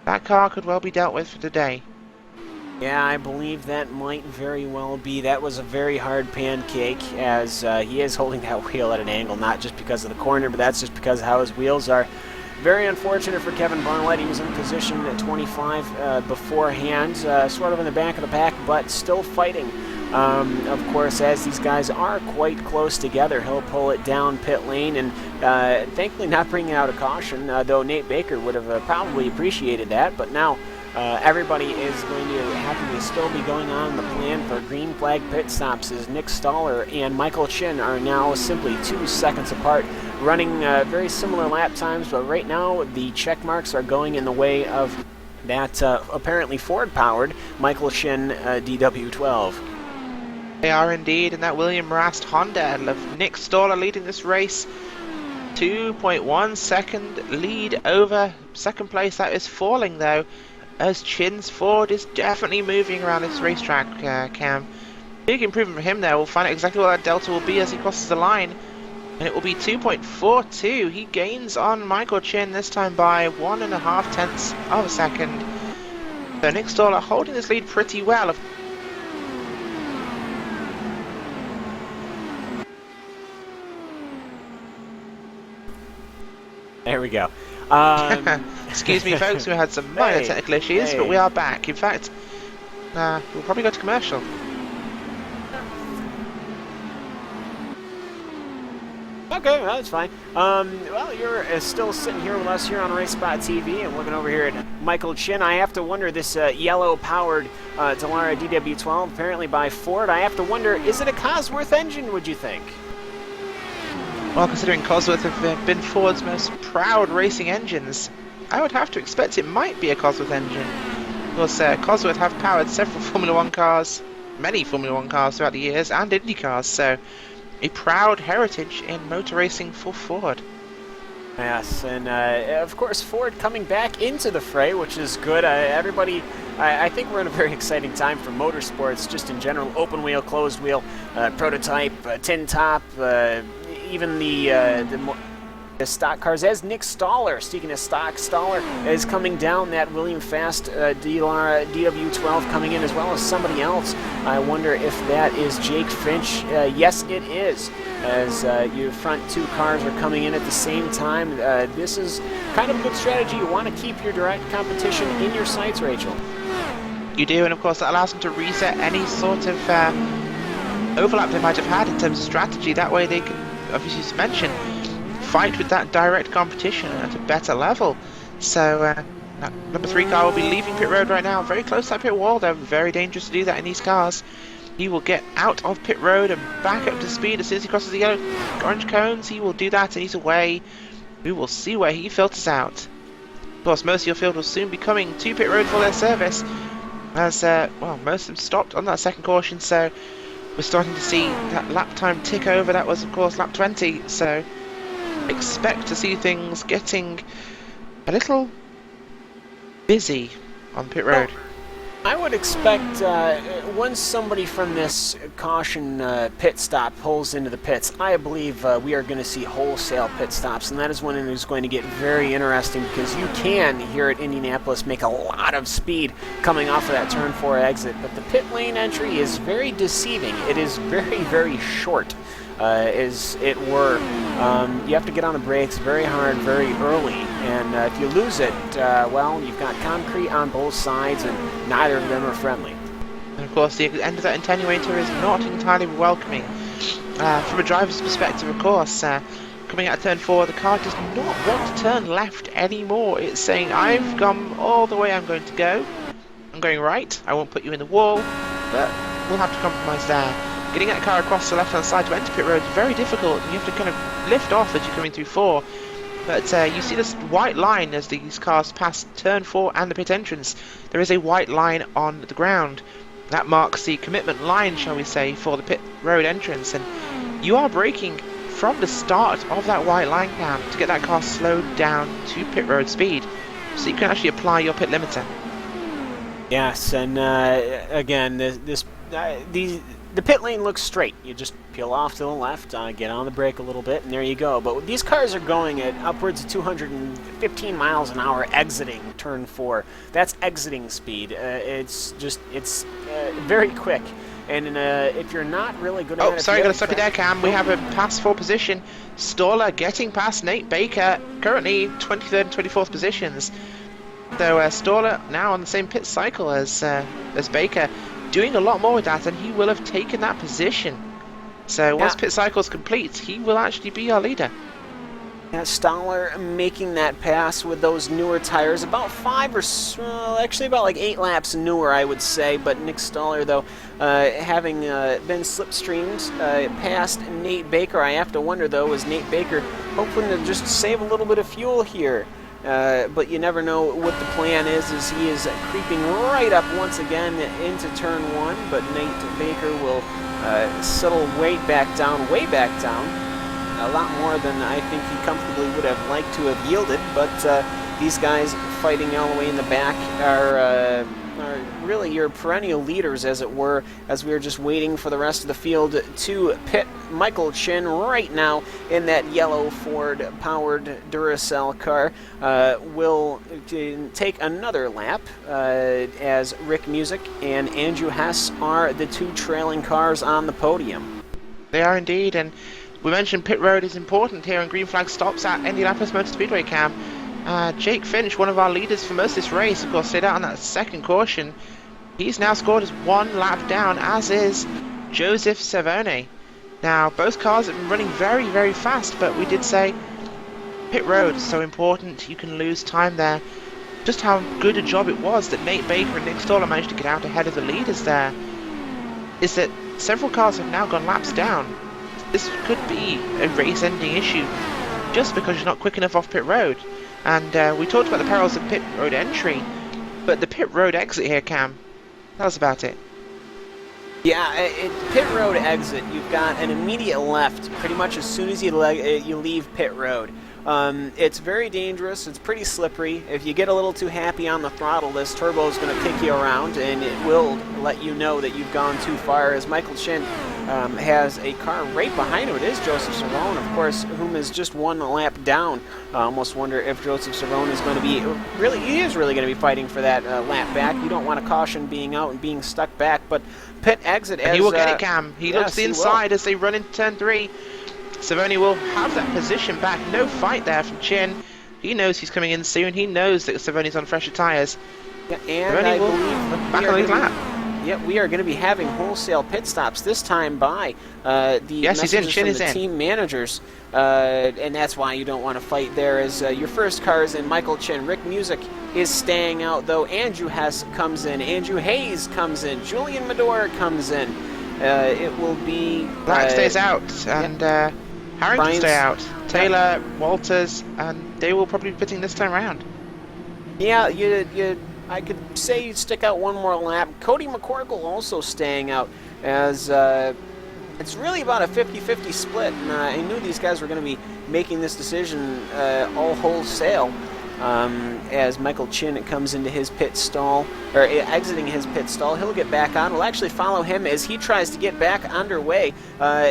That car could well be dealt with for today. Yeah, I believe that might very well be. That was a very hard pancake, as he is holding that wheel at an angle, not just because of the corner, but that's just because of how his wheels are. Very unfortunate for Kevin Barnlett. He was in position at 25 beforehand, sort of in the back of the pack, but still fighting. Of course, as these guys are quite close together, he'll pull it down pit lane, and thankfully not bringing out a caution, though Nate Baker would have probably appreciated that, but now everybody is going to have to still be going on the plan for green flag pit stops, as Nick Stoller and Michael Chin are now simply 2 seconds apart, running very similar lap times, but right now the check marks are going in the way of that apparently Ford-powered Michael Chin DW12. They are indeed, and that William Rast Honda of Nick Stoller leading this race. 2.1 second lead over second place. That is falling though, as Chin's Ford is definitely moving around this racetrack, Cam. Big improvement for him there. We'll find out exactly what that delta will be as he crosses the line. And it will be 2.42. He gains on Michael Chin, this time by 1.5 tenths of a second. So Nick Stoller holding this lead pretty well. There we go. Excuse me, folks, we had some minor technical issues, but we are back. In fact, we'll probably go to commercial. Okay, well, that's fine. Well, you're still sitting here with us here on RaceSpotTV, and looking over here at Michael Chin. I have to wonder, this yellow-powered Dallara DW12, apparently by Ford, I have to wonder, is it a Cosworth engine, would you think? Well, considering Cosworth have been Ford's most proud racing engines, I would have to expect it might be a Cosworth engine. Of course, Cosworth have powered several Formula 1 cars, many Formula 1 cars throughout the years, and Indy cars, so a proud heritage in motor racing for Ford. Yes, and of course Ford coming back into the fray, which is good. Everybody, I think we're in a very exciting time for motorsports, just in general. Open wheel, closed wheel, prototype, tin top, even the stock cars, as Nick Stoller, speaking of stock, Stoller is coming down that William Fast DW12 coming in, as well as somebody else. I wonder if that is Jake Finch. Yes, it is, as your front 2 cars are coming in at the same time. This is kind of a good strategy. You want to keep your direct competition in your sights, Rachel. You do, and of course that allows them to reset any sort of overlap they might have had in terms of strategy. That way they can, obviously as mentioned, fight with that direct competition at a better level. So that number 3 car will be leaving pit road right now, very close to that pit wall. They're very dangerous to do that in these cars. He will get out of pit road and back up to speed as soon as he crosses the yellow orange cones. He will do that, and he's away. We will see where he filters out. Of course, most of your field will soon be coming to pit road for their service, as well, most of them stopped on that second caution. So we're starting to see that lap time tick over. That was, of course, lap 20. So expect to see things getting a little busy on pit road. I would expect once somebody from this caution pit stop pulls into the pits, I believe we are going to see wholesale pit stops, and that is when it is going to get very interesting, because you can, here at Indianapolis, make a lot of speed coming off of that turn 4 exit, but the pit lane entry is very deceiving. It is very, very short. As it were. You have to get on the brakes very hard, very early, and if you lose it, well, you've got concrete on both sides, and neither of them are friendly. And of course, the end of that attenuator is not entirely welcoming. From a driver's perspective, of course, coming out of turn 4, the car does not want to turn left anymore. It's saying, I've come all the way I'm going to go. I'm going right. I won't put you in the wall, but we'll have to compromise there. Getting that car across the left-hand side to enter pit road is very difficult. You have to kind of lift off as you're coming through 4. But you see this white line as these cars pass turn 4 and the pit entrance. There is a white line on the ground. That marks the commitment line, shall we say, for the pit road entrance. And you are braking from the start of that white line, Cam, to get that car slowed down to pit road speed, so you can actually apply your pit limiter. Yes, and again, the pit lane looks straight. You just peel off to the left, get on the brake a little bit, and there you go. But these cars are going at upwards of 215 miles an hour exiting turn 4. That's exiting speed. It's very quick. And if you're not really good at it... Oh, sorry, got to stop you there, Cam. We have a pass for position. Staller getting past Nate Baker, currently 23rd and 24th positions. So Staller now on the same pit cycle as Baker, doing a lot more with that, and he will have taken that position. So once pit cycle is complete, he will actually be our leader. Yeah, Stoller making that pass with those newer tires, about 5 or actually about like 8 laps newer, I would say. But Nick Stoller, though, having been slipstreamed past Nate Baker, I have to wonder, though, is Nate Baker hoping to just save a little bit of fuel here? But you never know what the plan is as he is creeping right up once again into turn 1. But Nate Baker will settle way back down. A lot more than I think he comfortably would have liked to have yielded, but these guys fighting all the way in the back are really your perennial leaders, as it were, as we are just waiting for the rest of the field to pit. Michael Chin right now in that yellow Ford-powered Duracell car will take another lap as Rick Music and Andrew Hess are the 2 trailing cars on the podium. They are indeed, and we mentioned pit road is important here, and green flag stops at Indianapolis Motor Speedway, Cam. Jake Finch, one of our leaders for most of this race, of course, stayed out on that second caution. He's now scored as 1 lap down, as is Joseph Savone. Now, both cars have been running very, very fast, but we did say pit road is so important. You can lose time there. Just how good a job it was that Nate Baker and Nick Stoller managed to get out ahead of the leaders there is that several cars have now gone laps down. This could be a race-ending issue just because you're not quick enough off pit road. And we talked about the perils of pit road entry, but the pit road exit here, Cam, tell us about it. Yeah, pit road exit, you've got an immediate left pretty much as soon as you leave pit road. It's very dangerous, it's pretty slippery. If you get a little too happy on the throttle, this turbo is going to kick you around, and it will let you know that you've gone too far, as Michael Chin has a car right behind him. It is Joseph Cerrone, of course, whom is just 1 lap down. I almost wonder if Joseph Cerrone is going to be, he is really going to be fighting for that lap back. You don't want a caution being out and being stuck back, but pit exit and he will get it, Cam. He looks to the inside as they run into turn 3. Savone will have that position back. No fight there from Chin. He knows he's coming in soon. He knows that Savone's on fresher tyres. Yeah, and I believe back on the lap. Yeah, we are going to be having wholesale pit stops this time by the messages from the team managers. And that's why you don't want to fight there, as your first car is in Michael Chin. Rick Music is staying out, though. Andrew Hess comes in. Andrew Hayes comes in. Julian Medora comes in. It will be... Black stays out, and Harrington stay out. Taylor, Walters, and they will probably be pitting this time around. Yeah, I could say you stick out 1 more lap. Cody McCorkle also staying out, as it's really about a 50-50 split. And I knew these guys were going to be making this decision all wholesale. As Michael Chin comes into his pit stall, or exiting his pit stall. He'll get back on. We'll actually follow him as he tries to get back underway.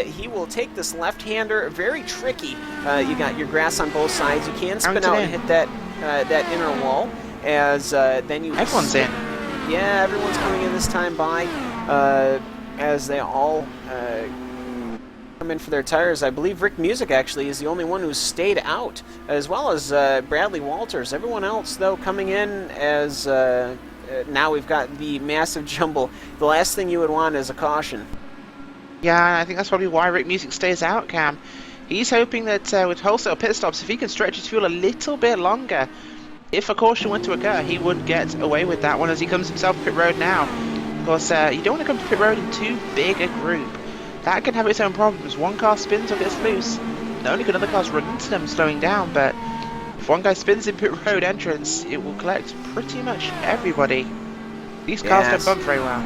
He will take this left-hander, very tricky. You got your grass on both sides. You can spin out and hit that inner wall. As then you... Everyone's in. Yeah, everyone's coming in this time by, as they all... come in for their tires. I believe Rick Music actually is the only one who's stayed out, as well as Bradley Walters. Everyone else, though, coming in as now we've got the massive jumble. The last thing you would want is a caution. Yeah, I think that's probably why Rick Music stays out, Cam. He's hoping that with wholesale pit stops, if he can stretch his fuel a little bit longer, if a caution were to occur, he would get away with that one as he comes himself to pit road now. Of course, you don't want to come to pit road in too big a group. That can have its own problems. One car spins or gets loose, not only can other cars run into them, slowing down, but if one guy spins in pit road entrance, it will collect pretty much everybody. These cars don't bump very well.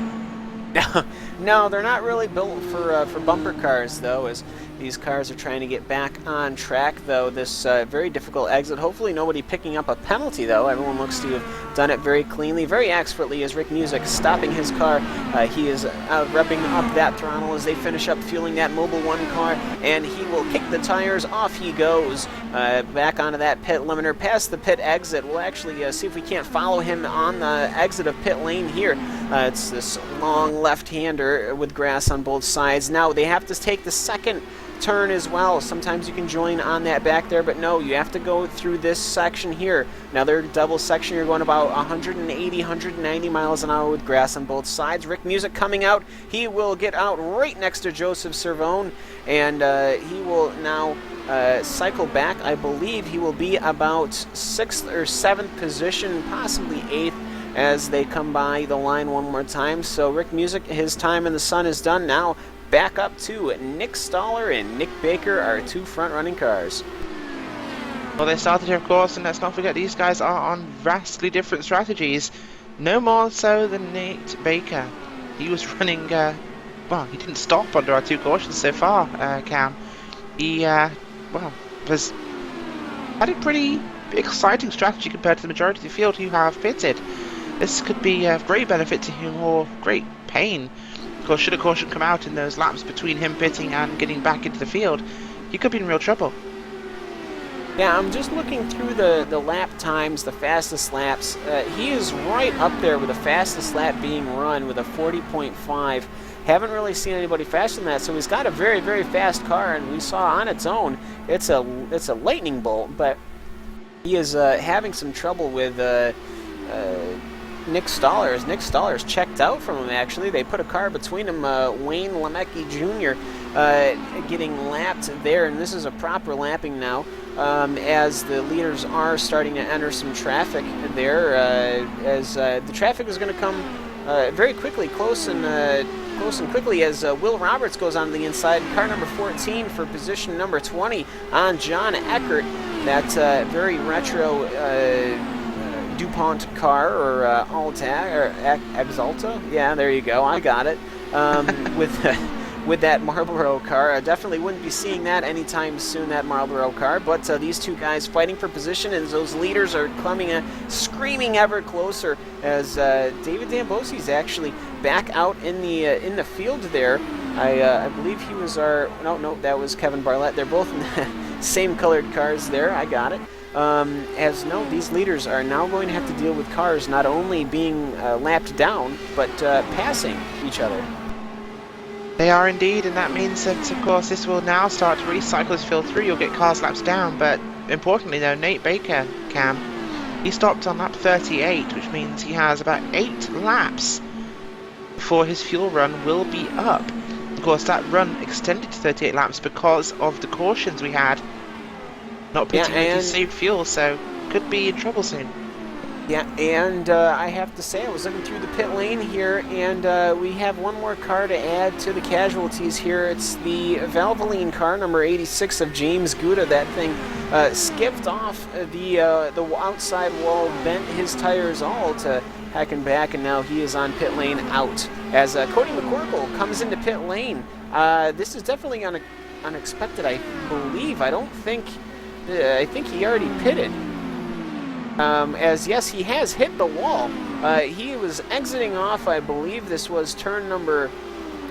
No, they're not really built for bumper cars, though. As These cars are trying to get back on track, though. This very difficult exit. Hopefully nobody picking up a penalty, though. Everyone looks to have done it very cleanly, very expertly, as Rick Music stopping his car. He is revving up that throttle as they finish up fueling that Mobil 1 car, and he will kick the tires. Off he goes, back onto that pit limiter, past the pit exit. We'll actually see if we can't follow him on the exit of pit lane here. It's this long left-hander with grass on both sides. Now they have to take the second turn as well. Sometimes you can join on that back there, but no, you have to go through this section here. Another double section. You're going about 180, 190 miles an hour with grass on both sides. Rick Music coming out. He will get out right next to Joseph Cervone, and he will now cycle back. I believe he will be about 6th or 7th position, possibly 8th, as they come by the line one more time. So Rick Music, his time in the sun is done now. Back up to Nick Stoller and Nick Baker, our two front-running cars. Well, they started here, of course, and let's not forget these guys are on vastly different strategies. No more so than Nate Baker. He was running, well, he didn't stop under our 2 cautions so far, Cam. He, well, had a pretty exciting strategy compared to the majority of the field who have pitted. This could be of great benefit to him or great pain. Of course, should a caution come out in those laps between him pitting and getting back into the field, he could be in real trouble. Yeah, I'm just looking through the lap times, the fastest laps. He is right up there with the fastest lap being run with a 40.5. Haven't really seen anybody faster than that, so he's got a very, very fast car, and we saw on its own, it's a lightning bolt, but he is having some trouble with Nick Stoller. Nick Stoller's checked out from him, actually. They put a car between him, Wayne Lemecki Jr. Getting lapped there, and this is a proper lapping now, as the leaders are starting to enter some traffic there, as the traffic is going to come very quickly, close and quickly, as Will Roberts goes on the inside. Car number 14 for position number 20 on John Eckert. That very retro DuPont car, or Alta, or Exalta. Yeah, there you go. I got it. With that Marlboro car. I definitely wouldn't be seeing that anytime soon, that Marlboro car. But these two guys fighting for position, and those leaders are coming screaming ever closer, as David Dambosi's actually back out in the field there. I believe he was our... No, that was Kevin Barlett. They're both in the same colored cars there. I got it. These leaders are now going to have to deal with cars not only being lapped down, but passing each other. They are indeed, and that means that, of course, this will now start to recycle this field through. You'll get cars laps down, but importantly, though, Nate Baker, Cam, he stopped on lap 38, which means he has about 8 laps before his fuel run will be up. Of course, that run extended to 38 laps because of the cautions we had. Not pitting and saved fuel, so could be in trouble soon. Yeah, and I have to say, I was looking through the pit lane here, and we have one more car to add to the casualties here. It's the Valvoline car, number 86 of James Gouda. That thing skipped off the outside wall, bent his tires all to heck and back, and now he is on pit lane out. As Cody McCorkle comes into pit lane, this is definitely unexpected, I believe. I think he already pitted. Yes, he has hit the wall. He was exiting off, I believe this was turn number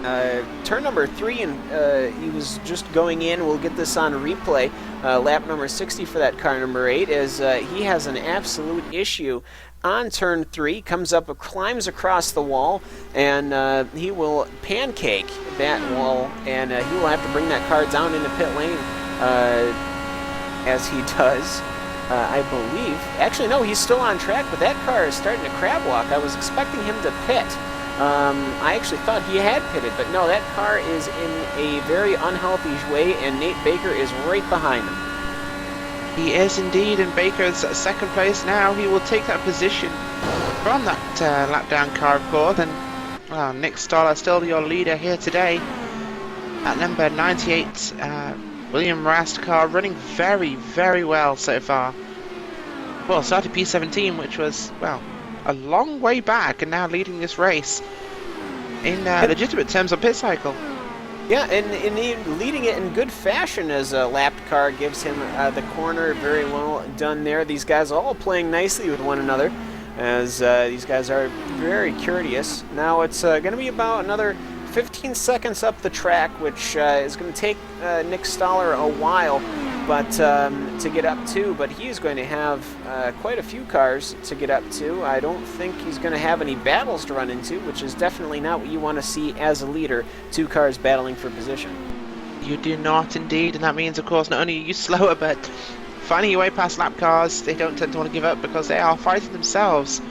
3, and he was just going in. We'll get this on replay. Lap number 60 for that car number 8, as he has an absolute issue on turn 3, comes up, climbs across the wall, and he will pancake that wall, and he will have to bring that car down into pit lane, as he does. I believe. Actually, no, he's still on track, but that car is starting to crab walk. I was expecting him to pit. I actually thought he had pitted, but no, that car is in a very unhealthy way, and Nate Baker is right behind him. He is indeed in Baker's second place now. He will take that position from that lap down car, of course, and Nick Stoller still your leader here today at number 98. William Rast car running very, very well so far. Well, started P17, which was, well, a long way back, and now leading this race in legitimate terms on pit cycle. Yeah, and leading it in good fashion as a lapped car gives him the corner. Very well done there. These guys all playing nicely with one another, as these guys are very courteous. Now it's going to be about another 15 seconds up the track, which is going to take Nick Stoller a while to get up to, but he's going to have quite a few cars to get up to. I don't think he's going to have any battles to run into, which is definitely not what you want to see as a leader, 2 cars battling for position. You do not indeed, and that means, of course, not only are you slower, but finding your way past lap cars, they don't tend to want to give up because they are fighting themselves.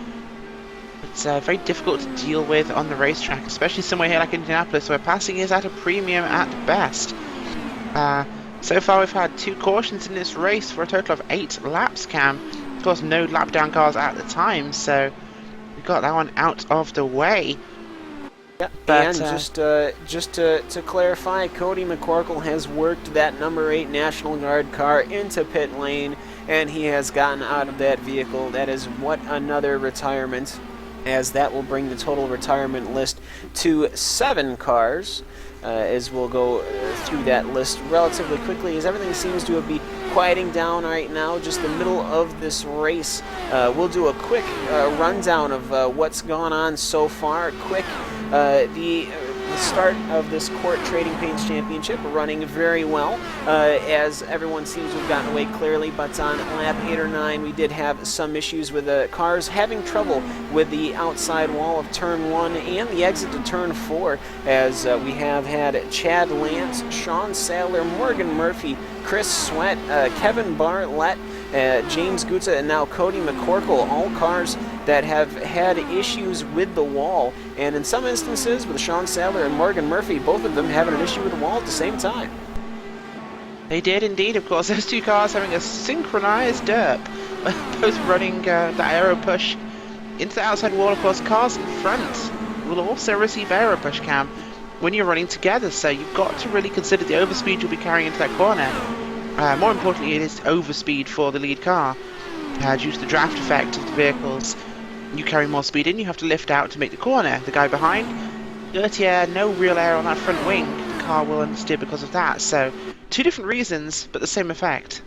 It's very difficult to deal with on the racetrack, especially somewhere here like Indianapolis, where passing is at a premium at best. So far we've had 2 cautions in this race for a total of 8 laps, Cam. Of course, no lap down cars at the time, so we got that one out of the way. Yeah, but, and just to clarify, Cody McCorkle has worked that number 8 National Guard car into pit lane, and he has gotten out of that vehicle. That is what another retirement, as that will bring the total retirement list to 7 cars. As we'll go through that list relatively quickly, as everything seems to be quieting down right now, just the middle of this race. We'll do a quick rundown of what's gone on so far. The start of this CORT Trading Paints Championship running very well, as everyone seems to have gotten away clearly, but on lap 8 or 9 we did have some issues with the cars having trouble with the outside wall of turn 1 and the exit to turn 4, as we have had Chad Lance, Sean Sadler, Morgan Murphy, Chris Sweat, Kevin Bartlett, James Gutza, and now Cody McCorkle, all cars that have had issues with the wall, and in some instances with Sean Sadler and Morgan Murphy, both of them having an issue with the wall at the same time. They did indeed, of course. Those 2 cars having a synchronized derp, both running the aero push into the outside wall. Of course, cars in front will also receive aero push, Cam, when you're running together, so you've got to really consider the overspeed you'll be carrying into that corner. More importantly, it is overspeed for the lead car. Due to the draft effect of the vehicles, you carry more speed in, you have to lift out to make the corner. The guy behind, dirty air, no real air on that front wing. The car will understeer because of that. So, 2 different reasons, but the same effect.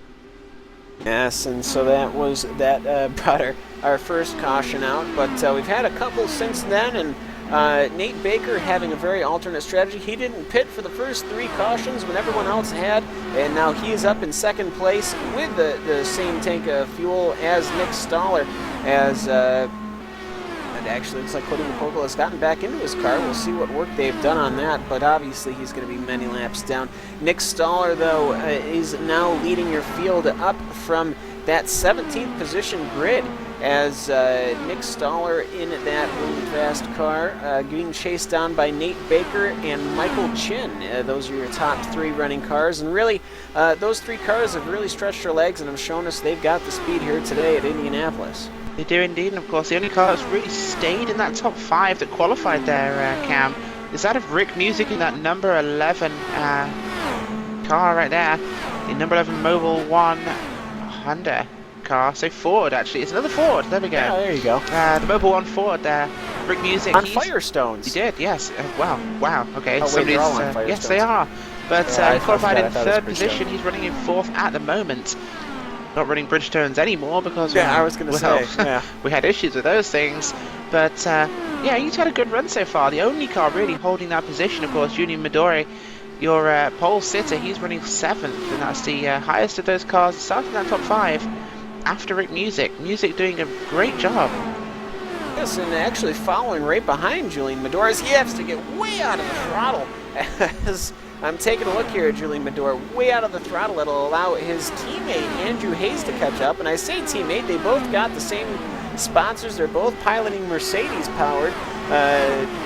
Yes, and so that was that brought our first caution out, but we've had a couple since then, and Nate Baker having a very alternate strategy. He didn't pit for the first 3 cautions when everyone else had, and now he is up in 2nd place with the same tank of fuel as Nick Stoller, as it actually looks like Cody McCorkle has gotten back into his car. We'll see what work they've done on that, but obviously he's going to be many laps down. Nick Stoller, though, is now leading your field up from that 17th position grid, as Nick Stoller in that really fast car, being chased down by Nate Baker and Michael Chin. Those are your top 3 running cars, and really those 3 cars have really stretched their legs and have shown us they've got the speed here today at Indianapolis. They do indeed, and of course the only car that's really stayed in that top 5 that qualified there, Cam, is that of Rick Music in that number 11 car right there, the number 11 Mobil 1 Honda car. So Ford, actually, it's another Ford. There we go. Yeah, there you go. The Mobil 1 Ford there, Rick Music on Firestones. He did, yes. Wow. Okay. Oh, wait, they're all on Firestones. Yes, they are. But yeah, he qualified in 3rd position. He's running in 4th at the moment. Not running Bridgestones anymore because I was going to say, we had issues with those things. But yeah, he's had a good run so far. The only car really holding that position, of course, Julian Midori, your pole sitter, he's running 7th, and that's the highest of those cars starting in that top 5 after Rick Music. Music doing a great job. Yes, and actually following right behind Julian Midori, as he has to get way out of the throttle. As I'm taking a look here at Julian Midori, way out of the throttle. It'll allow his teammate Andrew Hayes to catch up. And I say teammate, they both got the same sponsors. They're both piloting Mercedes-powered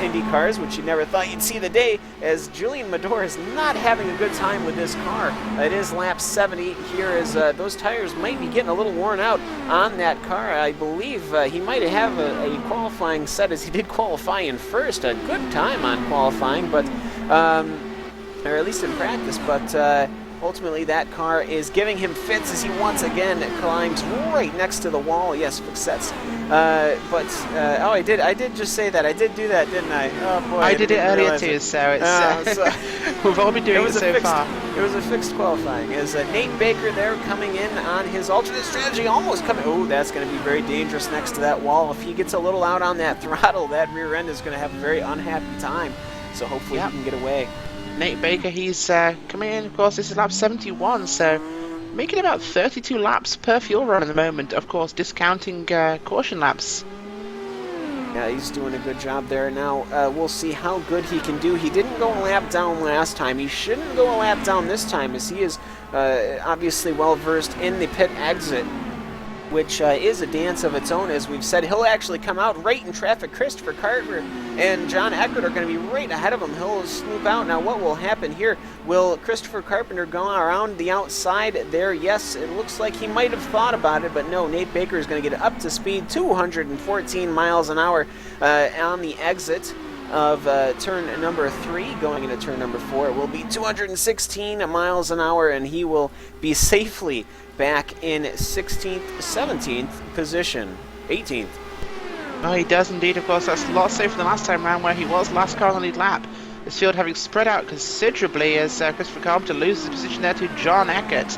Indy cars, which you never thought you'd see the day, as Julian Midori is not having a good time with this car. It is lap 70 here, as those tires might be getting a little worn out on that car. I believe he might have a qualifying set, as he did qualify in first. A good time on qualifying, but or at least in practice, but ultimately that car is giving him fits as he once again climbs right next to the wall. Yes, success. Oh, I did just say that. I did do that, didn't I? Oh boy, I did it earlier realize too, so it's we've all been doing it so far. It was a fixed qualifying. As Nate Baker there coming in on his alternate strategy, almost coming. Oh, that's going to be very dangerous next to that wall. If he gets a little out on that throttle, that rear end is going to have a very unhappy time. So hopefully he can get away. Nate Baker, he's coming in, of course, this is lap 71, so making about 32 laps per fuel run at the moment, of course, discounting caution laps. Yeah, he's doing a good job there. Now, we'll see how good he can do. He didn't go a lap down last time. He shouldn't go a lap down this time, as he is obviously well-versed in the pit exit, which is a dance of its own, as we've said. He'll actually come out right in traffic. Christopher Carpenter and John Eckert are going to be right ahead of him. He'll swoop out. Now, what will happen here? Will Christopher Carpenter go around the outside there? Yes, it looks like he might have thought about it, but no, Nate Baker is going to get up to speed, 214 miles an hour on the exit of turn number 3, going into turn number 4. It will be 216 miles an hour, and he will be safely back in 16th, 17th position, 18th. Oh, he does indeed, of course. That's a lot safer than last time round, where he was last car on the lead lap. This field having spread out considerably as Christopher Carpenter loses position there to John Eckert.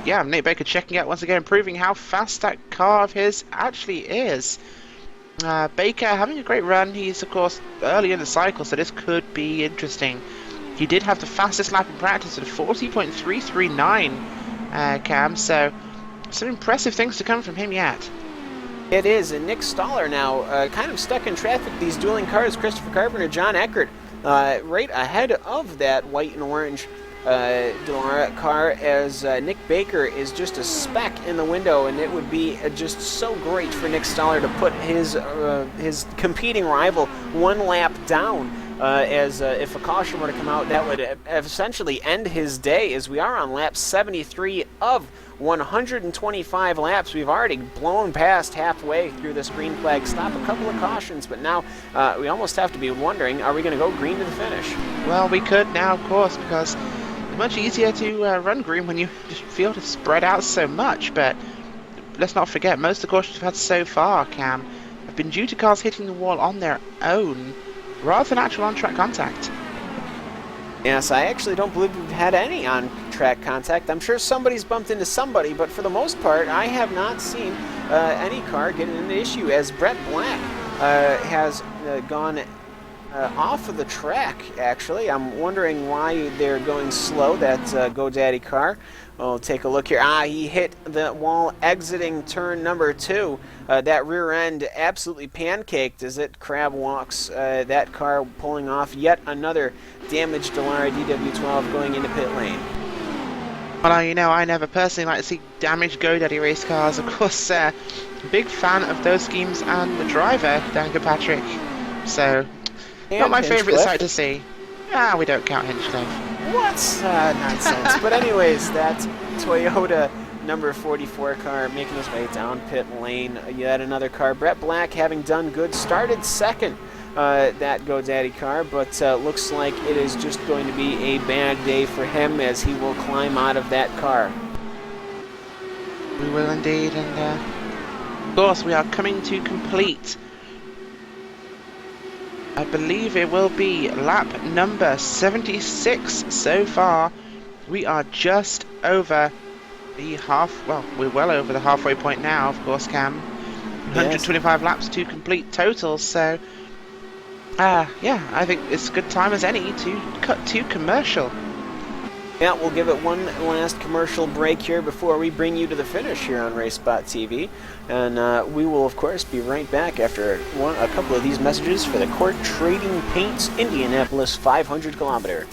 Yeah, Nate Baker checking out once again, proving how fast that car of his actually is. Baker having a great run. He's, of course, early in the cycle, so this could be interesting. He did have the fastest lap in practice at 40.339. Cam, so some impressive things to come from him yet. It is, and Nick Stoller now kind of stuck in traffic, these dueling cars, Christopher Carpenter, John Eckert, right ahead of that white and orange Delara car, as Nick Baker is just a speck in the window, and it would be just so great for Nick Stoller to put his competing rival one lap down. As if a caution were to come out, that would essentially end his day, as we are on lap 73 of 125 laps. We've already blown past halfway through this green flag stop. A couple of cautions, but now we almost have to be wondering, are we going to go green to the finish? Well, we could now, of course, because it's much easier to run green when you just feel to spread out so much, but let's not forget, most of the cautions we've had so far, Cam, have been due to cars hitting the wall on their own, rather than actual on-track contact. Yes, I actually don't believe we've had any on-track contact. I'm sure somebody's bumped into somebody, but for the most part, I have not seen any car get an issue, as Brett Black has gone off of the track, actually. I'm wondering why they're going slow, that GoDaddy car. We'll take a look here. He hit the wall exiting turn number 2. That rear end absolutely pancaked as it crab walks. That car pulling off yet another damaged Delara DW12 going into pit lane. Well, you know, I never personally like to see damaged GoDaddy race cars. Of course, big fan of those schemes and the driver, Dan Kirkpatrick. So, And not my favourite Hinchcliffe. sight to see. We don't count Hinchcliffe. What? Nonsense. But anyways, that Toyota number 44 car making his way down pit lane. Yet another car. Brett Black, having done good, started second, that GoDaddy car, but looks like it is just going to be a bad day for him, as he will climb out of that car. We will indeed, and of course we are coming to complete. I believe it will be lap number 76 so far. We are just over the we're well over the halfway point now, of course, Cam. 125 laps to complete total, so yeah, I think it's a good time as any to cut to commercial. Yeah, we'll give it one last commercial break here before we bring you to the finish here on RaceSpotTV. And we will, of course, be right back after a couple of these messages for the CORT Trading Paints Indianapolis 500 kilometer.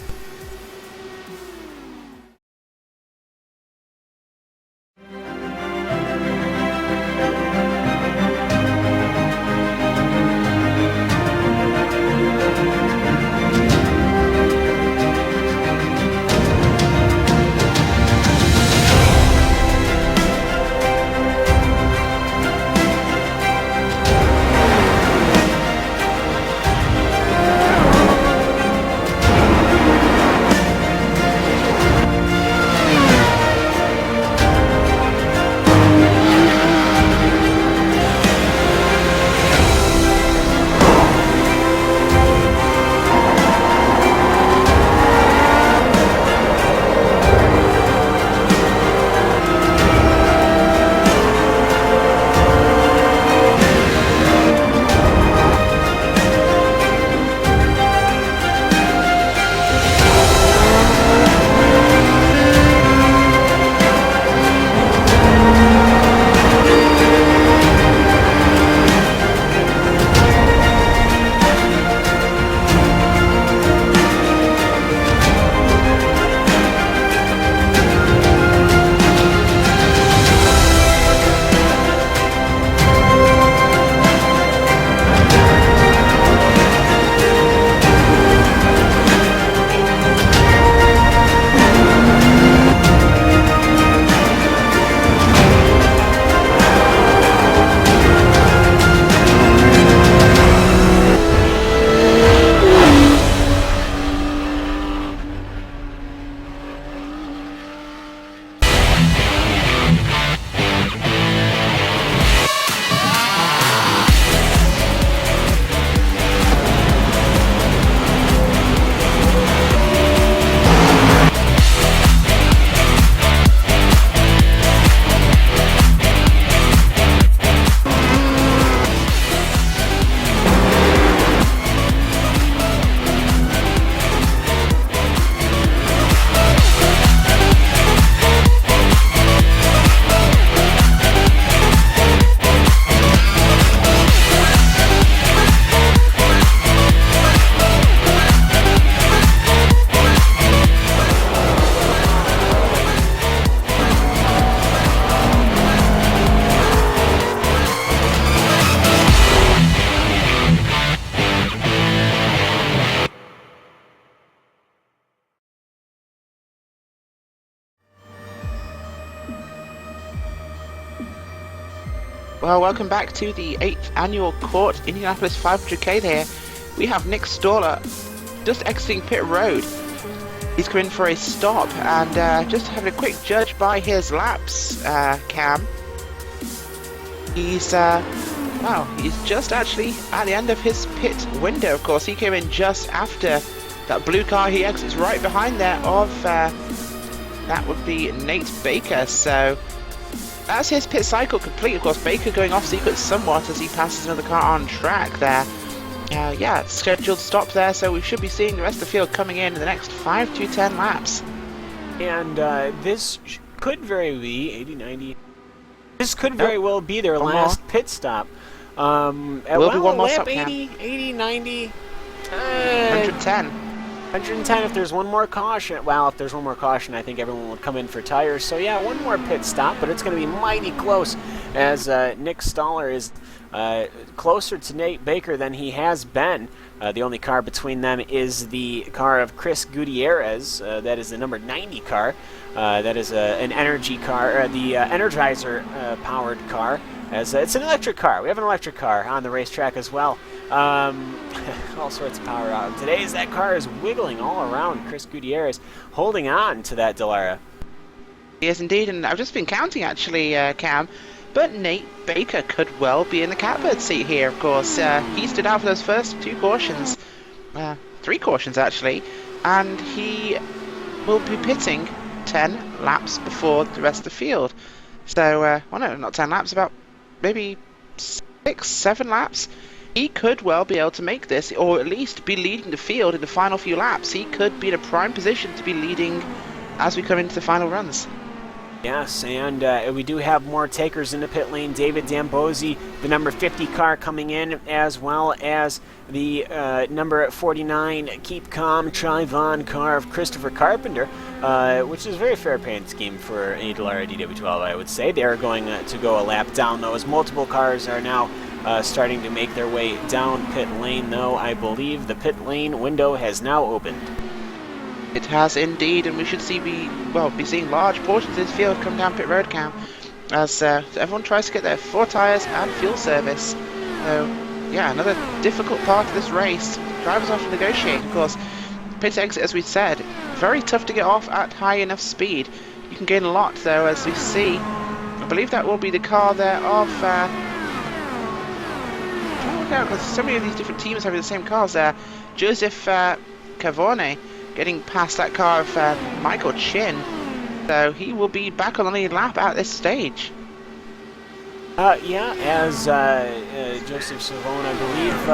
Well, welcome back to the 8th annual CORT Indianapolis 500K here. We have Nick Stoller just exiting pit road. He's coming for a stop and just having a quick judge by his laps, Cam. He's, wow, he's just actually at the end of his pit window, of course. He came in just after that blue car. He exits right behind there of, that would be Nate Baker. So that's his pit cycle complete. Of course, Baker going off sequence somewhat as he passes another car on track there. Yeah, scheduled stop there, so we should be seeing the rest of the field coming in the next 5 to 10 laps. And this could very be 80, 90. This could very well be their last pit stop. Will be one more lap stop, 80, 90, 110. 110 if there's one more caution. Well, if there's one more caution, I think everyone would come in for tires. So yeah, one more pit stop, but it's going to be mighty close as Nick Stoller is closer to Nate Baker than he has been. The only car between them is the car of Chris Gutierrez. That is the number 90 car. That is an energy car, the Energizer-powered car. As it's an electric car. We have an electric car on the racetrack as well. All sorts of power out. Today, as that car is wiggling all around Chris Gutierrez, holding on to that Dallara. Yes, indeed, and I've just been counting actually, Cam. But Nate Baker could well be in the catbird seat here, of course. He stood out for those first 2 cautions, 3 cautions actually, and he will be pitting 10 laps before the rest of the field. So, well, no, not 10 laps, about maybe 6, 7 laps. He could well be able to make this, or at least be leading the field in the final few laps. He could be in a prime position to be leading as we come into the final runs. Yes, and we do have more takers in the pit lane. David Dambosi, the number 50 car coming in, as well as the number 49 Keep Calm Trayvon car of Christopher Carpenter, which is a very fair paint scheme for a Dallara DW12, I would say. They're going to go a lap down, though, as multiple cars are now starting to make their way down pit lane, though. I believe the pit lane window has now opened. It has indeed, and we should be seeing large portions of this field come down pit road, Cam, as everyone tries to get their 4 tyres and fuel service. So, yeah, another difficult part of this race. Drivers often negotiate, of course. Pit exit, as we said, very tough to get off at high enough speed. You can gain a lot, though, as we see. I believe that will be the car there of... because so many of these different teams have the same cars there. Joseph Cavone getting past that car of Michael Chin, so he will be back on the lead lap at this stage. Yeah, as Joseph Savone, I believe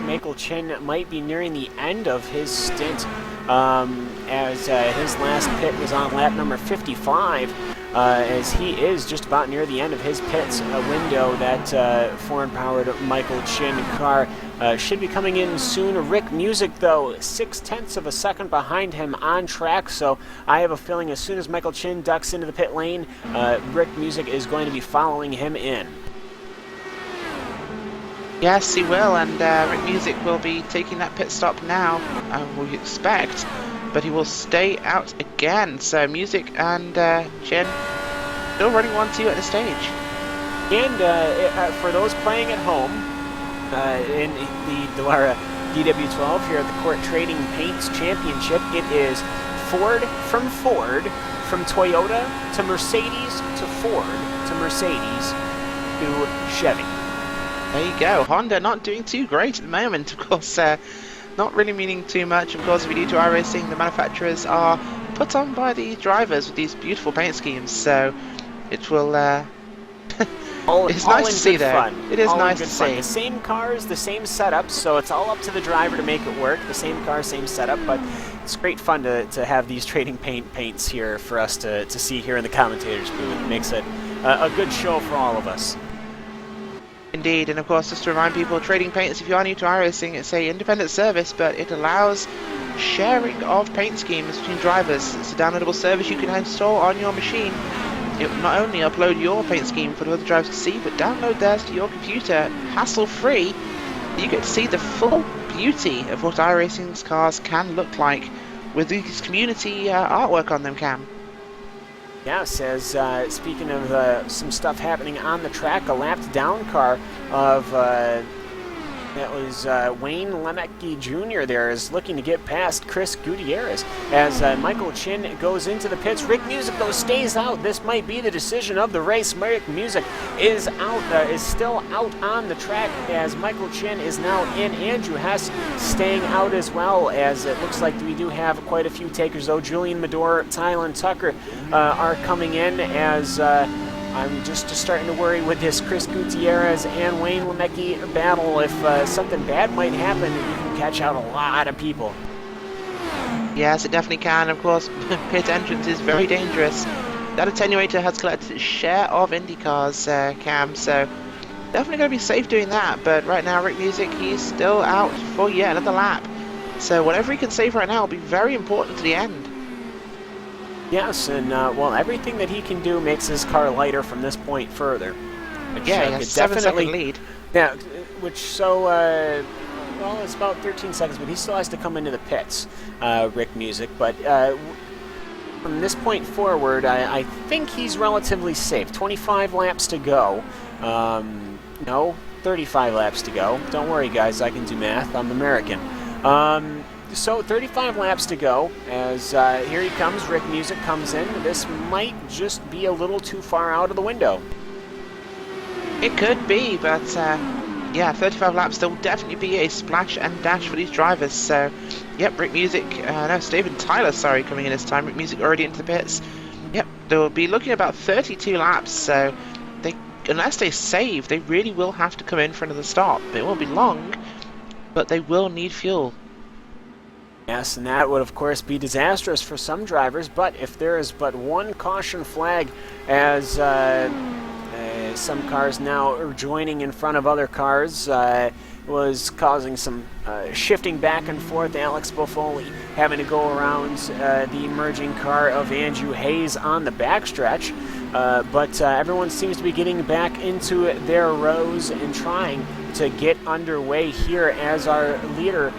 Michael Chin might be nearing the end of his stint, as his last pit was on lap number 55, as he is just about near the end of his pits window. That foreign-powered Michael Chin car should be coming in soon. Rick Music, though, 0.6 of a second behind him on track, so I have a feeling as soon as Michael Chin ducks into the pit lane, Rick Music is going to be following him in. Yes, he will, and Rick Music will be taking that pit stop now, we expect, but he will stay out again. So Music and Chin still running 1-2 at the stage. And for those playing at home, in the Dallara DW12 here at the CORT Trading Paints Championship, it is Ford, from Toyota to Mercedes to Ford to Mercedes to Chevy. There you go. Honda not doing too great at the moment, of course. Not really meaning too much. Of course, if you do to iRacing, the manufacturers are put on by the drivers with these beautiful paint schemes, so it will... it's nice to see that. It is nice to see. The same cars, the same setups, so it's all up to the driver to make it work. The same car, same setup, but it's great fun to have these trading paints here for us to see here in the commentators booth. It makes it a good show for all of us. Indeed, and of course, just to remind people, trading paints, if you are new to iRacing, it's a independent service, but it allows sharing of paint schemes between drivers. It's a downloadable service you can install on your machine. It will not only upload your paint scheme for the other drivers to see, but download theirs to your computer, hassle-free. You get to see the full beauty of what iRacing's cars can look like with these community artwork on them, Cam. Yes, as speaking of some stuff happening on the track, a lapped down car of that was Wayne Lemecki Jr. there is looking to get past Chris Gutierrez as Michael Chin goes into the pits. Rick Music, though, stays out. This might be the decision of the race. Rick Music is out, is still out on the track as Michael Chin is now in. Andrew Hess staying out as well, as it looks like we do have quite a few takers, though. Julian Medor, Tylen Tucker are coming in as I'm just starting to worry with this Chris Gutierrez and Wayne Lemecki battle. If something bad might happen, you can catch out a lot of people. Yes, it definitely can. Of course, pit entrance is very dangerous. That attenuator has collected its share of IndyCars, Cam, so definitely going to be safe doing that. But right now, Rick Music, he's still out for yet another lap. So whatever he can save right now will be very important to the end. Yes, and well, everything that he can do makes his car lighter from this point further. Which, yeah, he has a 7-second lead. Yeah, which well, it's about 13 seconds, but he still has to come into the pits, Rick Music. But from this point forward, I think he's relatively safe. 25 laps to go. No, 35 laps to go. Don't worry, guys, I can do math. I'm American. So 35 laps to go as here he comes. Rick Music comes in. This might just be a little too far out of the window. It could be, but yeah, 35 laps, there will definitely be a splash and dash for these drivers. So, yep, Rick Music, no, Steven Tyler, sorry, coming in this time. Rick Music already into the pits. Yep, they will be looking at about 32 laps, so unless they save, they really will have to come in for another stop. It won't be long, but they will need fuel. Yes, and that would, of course, be disastrous for some drivers, but if there is but one caution flag as some cars now are joining in front of other cars, was causing some shifting back and forth. Alex Buffoli having to go around the emerging car of Andrew Hayes on the backstretch, but everyone seems to be getting back into their rows and trying to get underway here as our leader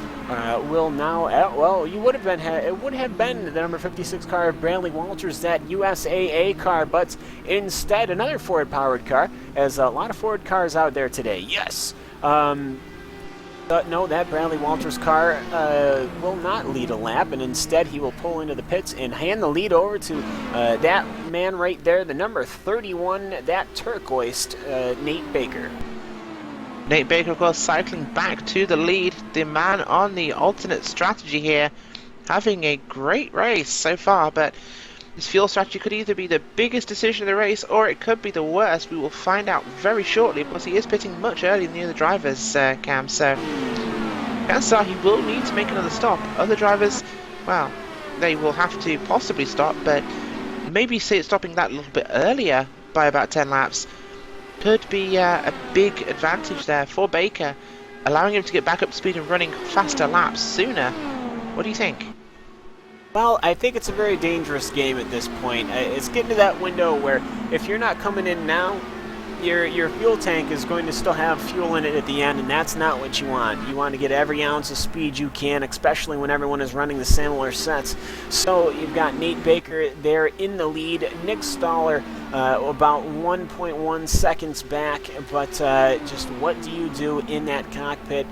will now, well, it would have been the number 56 car of Bradley Walters, that USAA car, but instead another Ford-powered car, as a lot of Ford cars out there today. Yes. But no, that Bradley Walters car will not lead a lap, and instead he will pull into the pits and hand the lead over to that man right there, the number 31, that turquoised Nate Baker. Nate Baker, of course, cycling back to the lead. The man on the alternate strategy here, having a great race so far, but his fuel strategy could either be the biggest decision of the race or it could be the worst. We will find out very shortly, because he is pitting much earlier than the other drivers, Cam, so chances are he will need to make another stop. Other drivers, well, they will have to possibly stop, but maybe stopping that a little bit earlier by about 10 laps could be a big advantage there for Baker, allowing him to get back up to speed and running faster laps sooner. What do you think? Well, I think it's a very dangerous game at this point. It's getting to that window where if you're not coming in now, your fuel tank is going to still have fuel in it at the end, and that's not what you want. You want to get every ounce of speed you can, especially when everyone is running the similar sets. So you've got Nate Baker there in the lead, Nick Stoller about 1.1 seconds back, but just what do you do in that cockpit?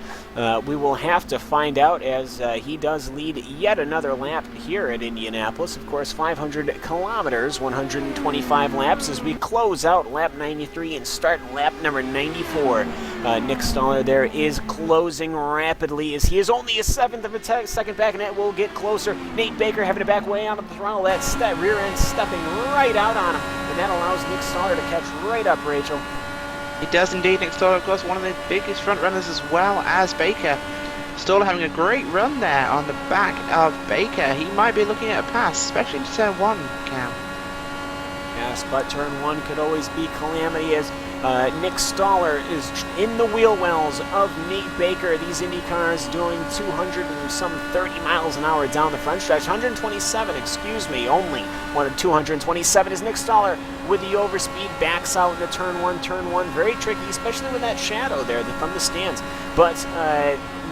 We will have to find out, as he does lead yet another lap here at Indianapolis. Of course, 500 kilometers, 125 laps as we close out lap 93 and start lap number 94. Nick Stoller there is closing rapidly as he is only a seventh of a second back, and it will get closer. Nate Baker having to back way out of the throttle, that rear end stepping right out on him, and that allows Nick Stoller to catch right up, Rachel. He does indeed. Nick Stoller, of course, one of the biggest front runners as well as Baker. Stoller having a great run there on the back of Baker. He might be looking at a pass, especially into turn 1, Cam. Yes, but turn 1 could always be calamity as Nick Stoller is in the wheel wells of Nate Baker. These Indy cars doing 230 miles an hour down the front stretch. 127, excuse me, only 227 is Nick Stoller with the overspeed, backs out into turn 1. Turn 1, very tricky, especially with that shadow there from the stands. But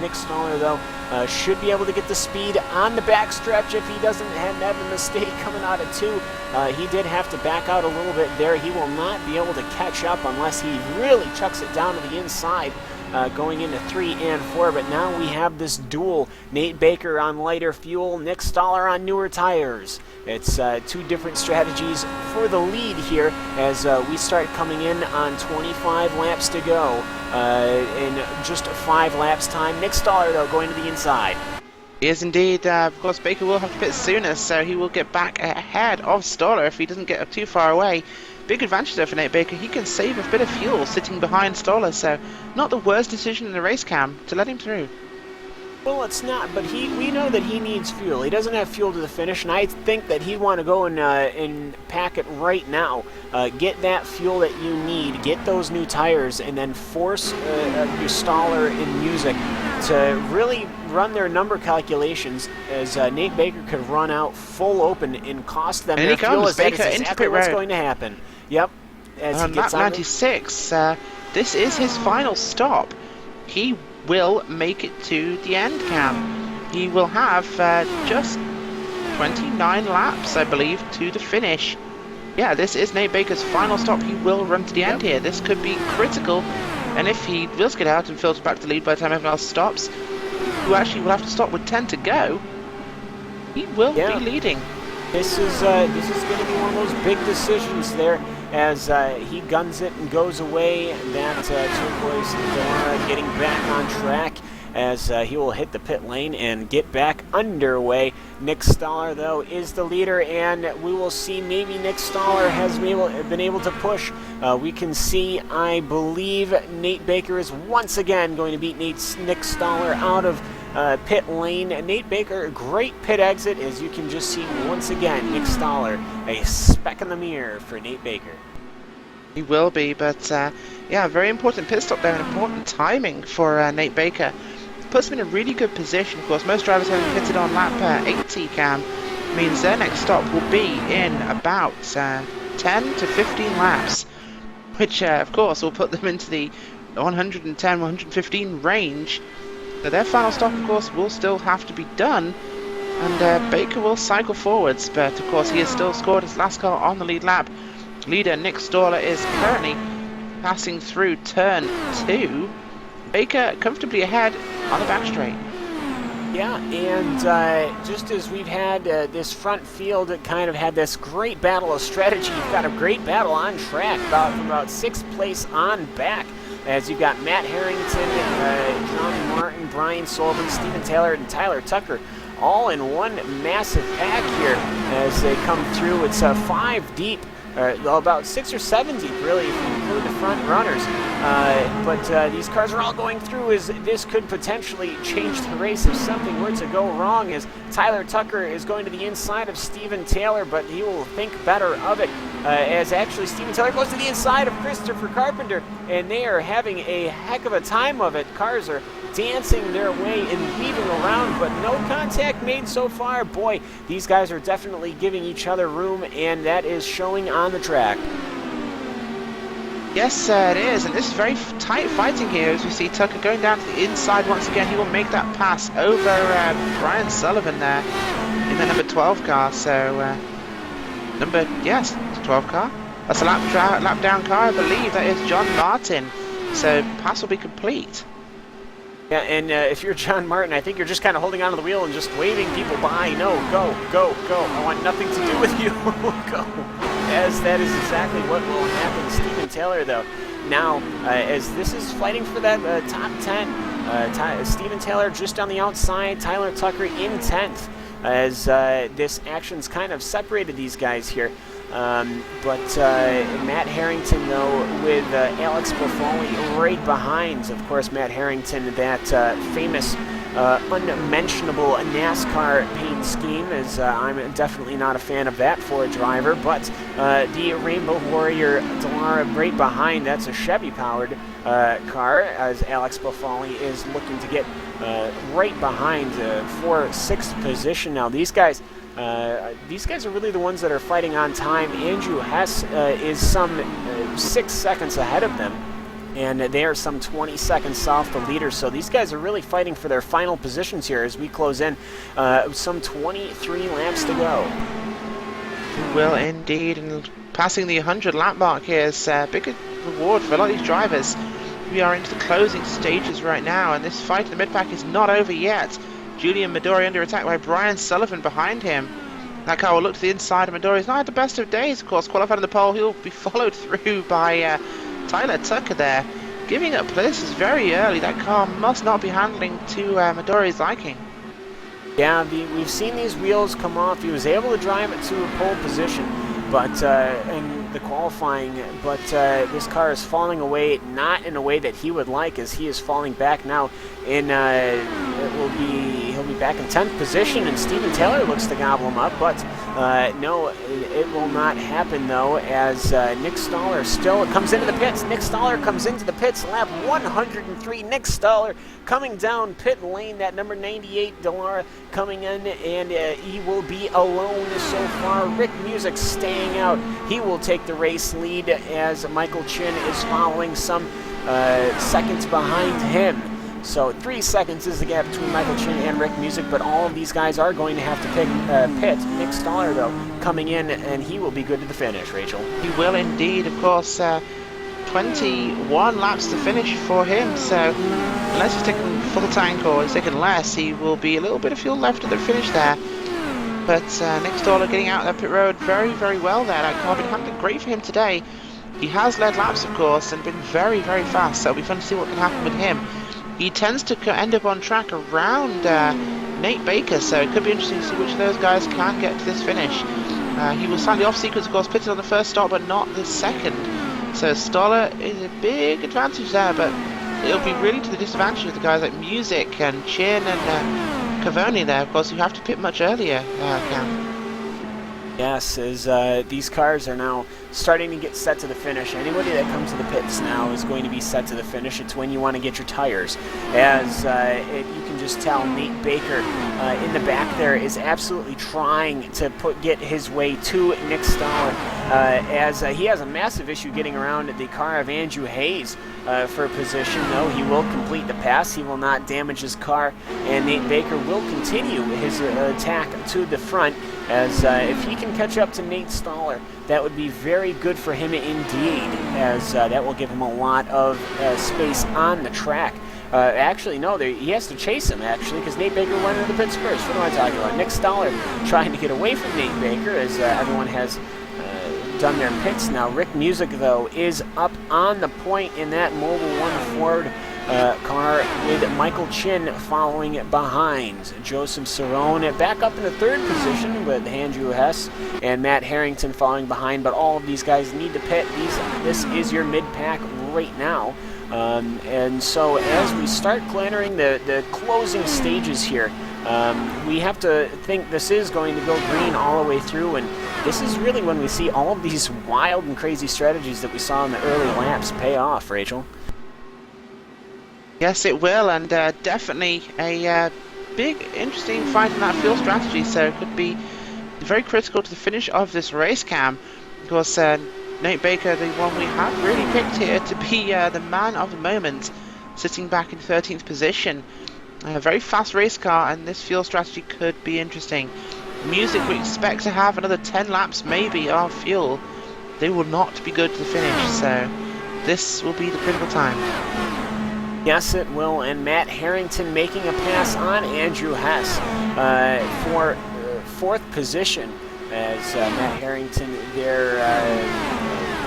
Nick Stoller, though, should be able to get the speed on the backstretch if he doesn't have a mistake coming out of 2. He did have to back out a little bit there. He will not be able to catch up unless he really chucks it down to the inside. Going into 3 and 4, but now we have this duel. Nate Baker on lighter fuel, Nick Stoller on newer tires. It's 2 different strategies for the lead here as we start coming in on 25 laps to go in just 5 laps time. Nick Stoller, though, going to the inside. He is indeed. Of course, Baker will have to pit sooner, so he will get back ahead of Stoller if he doesn't get too far away. Big advantage there for Nate Baker. He can save a bit of fuel sitting behind Stoller, so not the worst decision in the race cam to let him through. Well, it's not, but we know that he needs fuel. He doesn't have fuel to the finish, and I think that he'd want to go and pack it right now. Get that fuel that you need, get those new tires, and then force your Stoller and Music to really run their number calculations, as Nate Baker could run out full open and cost them their fuel. As that is exactly what's going to happen. Yep. As he gets lap 96, this is his final stop. He will make it to the end cam. He will have just 29 laps, I believe, to the finish. Yeah, this is Nate Baker's final stop. He will run to the end here. This could be critical, and if he does get out and filter back to lead by the time everyone else stops, who actually will have to stop with 10 to go, he will be leading. This is going to be one of those big decisions there as he guns it and goes away. That turquoise Dora getting back on track as he will hit the pit lane and get back underway. Nick Stoller, though, is the leader, and we will see maybe Nick Stoller has been able to push. We can see, I believe, Nate Baker is once again going to beat Nick Stoller out of pit lane. Nate Baker, great pit exit, as you can just see once again. Nick Stoller, a speck in the mirror for Nate Baker. He will be, but yeah, very important pit stop there, and important timing for Nate Baker. Puts him in a really good position. Of course, most drivers having pitted on lap 80 cam means their next stop will be in about 10 to 15 laps, which of course will put them into the 110, 115 range. So their final stop, of course, will still have to be done, and Baker will cycle forwards, but of course he has still scored his last car on the lead lap. Leader Nick Stoller is currently passing through turn 2. Baker comfortably ahead on the back straight. Yeah, and just as we've had this front field that kind of had this great battle of strategy, you've got a great battle on track from about 6th place on back, as you've got Matt Harrington, John Martin, Brian Sullivan, Steven Taylor, and Tyler Tucker all in one massive pack here as they come through. It's 5 deep. About 6 or 7 deep, really, if you include the front runners. But these cars are all going through, as this could potentially change the race if something were to go wrong, as Tyler Tucker is going to the inside of Steven Taylor, but he will think better of it, as actually Steven Taylor goes to the inside of Christopher Carpenter, and they are having a heck of a time of it. Cars are dancing their way and weaving around, but no contact made so far. Boy, these guys are definitely giving each other room, and that is showing on the track. Yes, it is, and this is very tight fighting here, as we see Tucker going down to the inside once again. He will make that pass over Brian Sullivan there in the number 12 car. So, the 12 car. That's a lap down car, I believe. That is John Martin. So, pass will be complete. Yeah, and if you're John Martin, I think you're just kind of holding onto the wheel and just waving people by. No, go, go, go. I want nothing to do with you. Go. As that is exactly what will happen to Steven Taylor, though. Now, as this is fighting for that top 10, Steven Taylor just on the outside, Tyler Tucker in 10th, as this action's kind of separated these guys here. But Matt Harrington, though, with Alex Buffoli right behind. Of course, Matt Harrington, that famous unmentionable NASCAR paint scheme, as I'm definitely not a fan of that for a driver. But the Rainbow Warrior Dallara right behind, that's a Chevy-powered car, as Alex Buffoli is looking to get right behind for 6th position. Now, these guys are really the ones that are fighting on time. Andrew Hess is some 6 seconds ahead of them. And they are some 20 seconds off the leader, so these guys are really fighting for their final positions here as we close in. Some 23 laps to go. Will indeed, and passing the 100 lap mark here is a big reward for a lot of these drivers. We are into the closing stages right now, and this fight in the mid-pack is not over yet. Julian Midori under attack by Brian Sullivan behind him. That car will look to the inside of Midori. He's not had the best of days, of course. Qualified on the pole, he'll be followed through by Tyler Tucker there. Giving up places very early. That car must not be handling to Midori's liking. Yeah, we've seen these wheels come off. He was able to drive it to a pole position, but in the qualifying, but this car is falling away, not in a way that he would like, as he is falling back now. He'll be back in 10th position, and Steven Taylor looks to gobble him up, but no, it will not happen though, as Nick Stoller still comes into the pits. Nick Stoller comes into the pits, lap 103. Nick Stoller coming down pit lane, that number 98 Dallara coming in, and he will be alone so far. Rick Music staying out. He will take the race lead as Michael Chin is following some seconds behind him. So 3 seconds is the gap between Michael Chin and Rick Music, but all of these guys are going to have to pit. Nick Stoller, though, coming in, and he will be good to the finish, Rachel. He will indeed, of course. 21 laps to finish for him, so unless he's taking full tank or he's taking less, he will be a little bit of fuel left at the finish there. But Nick Stoller getting out that pit road very, very well there. That car been handling great for him today. He has led laps, of course, and been very, very fast, so it'll be fun to see what can happen with him. He tends to end up on track around Nate Baker, so it could be interesting to see which of those guys can get to this finish. He was slightly off sequence, of course, pitted on the first stop, but not the second. So Stoller is a big advantage there, but it'll be really to the disadvantage of the guys like Music and Chin and Cavoni there, of course, who have to pit much earlier, Cam. Yes, as these cars are now starting to get set to the finish. Anybody that comes to the pits now is going to be set to the finish. It's when you want to get your tires. As you can just tell, Nate Baker in the back there is absolutely trying to get his way to Nick Stoller, as he has a massive issue getting around the car of Andrew Hayes for position. Though he will complete the pass, he will not damage his car, and Nate Baker will continue his attack to the front, as if he can catch up to Nate Stoller, that would be very good for him indeed, as that will give him a lot of space on the track. Actually, no, he has to chase him, actually, because Nate Baker went into the pits first. What am I talking about? Nick Stoller trying to get away from Nate Baker, as everyone has done their pits now. Rick Music, though, is up on the point in that Mobil 1 Ford car, with Michael Chin following behind. Joseph Cerrone back up in the third position with Andrew Hess and Matt Harrington following behind, but all of these guys need to pit. This is your mid-pack right now. And so as we start entering the closing stages here, we have to think this is going to go green all the way through, and this is really when we see all of these wild and crazy strategies that we saw in the early laps pay off, Rachel. Yes, it will, and definitely a big, interesting fight in that fuel strategy, so it could be very critical to the finish of this race, Cam. Of course, Nate Baker, the one we have really picked here to be the man of the moment, sitting back in 13th position. A very fast race car, and this fuel strategy could be interesting. Music, we expect to have another 10 laps maybe of fuel. They will not be good to the finish, so this will be the critical time. Yes, it will, and Matt Harrington making a pass on Andrew Hess for fourth position, as Matt Harrington there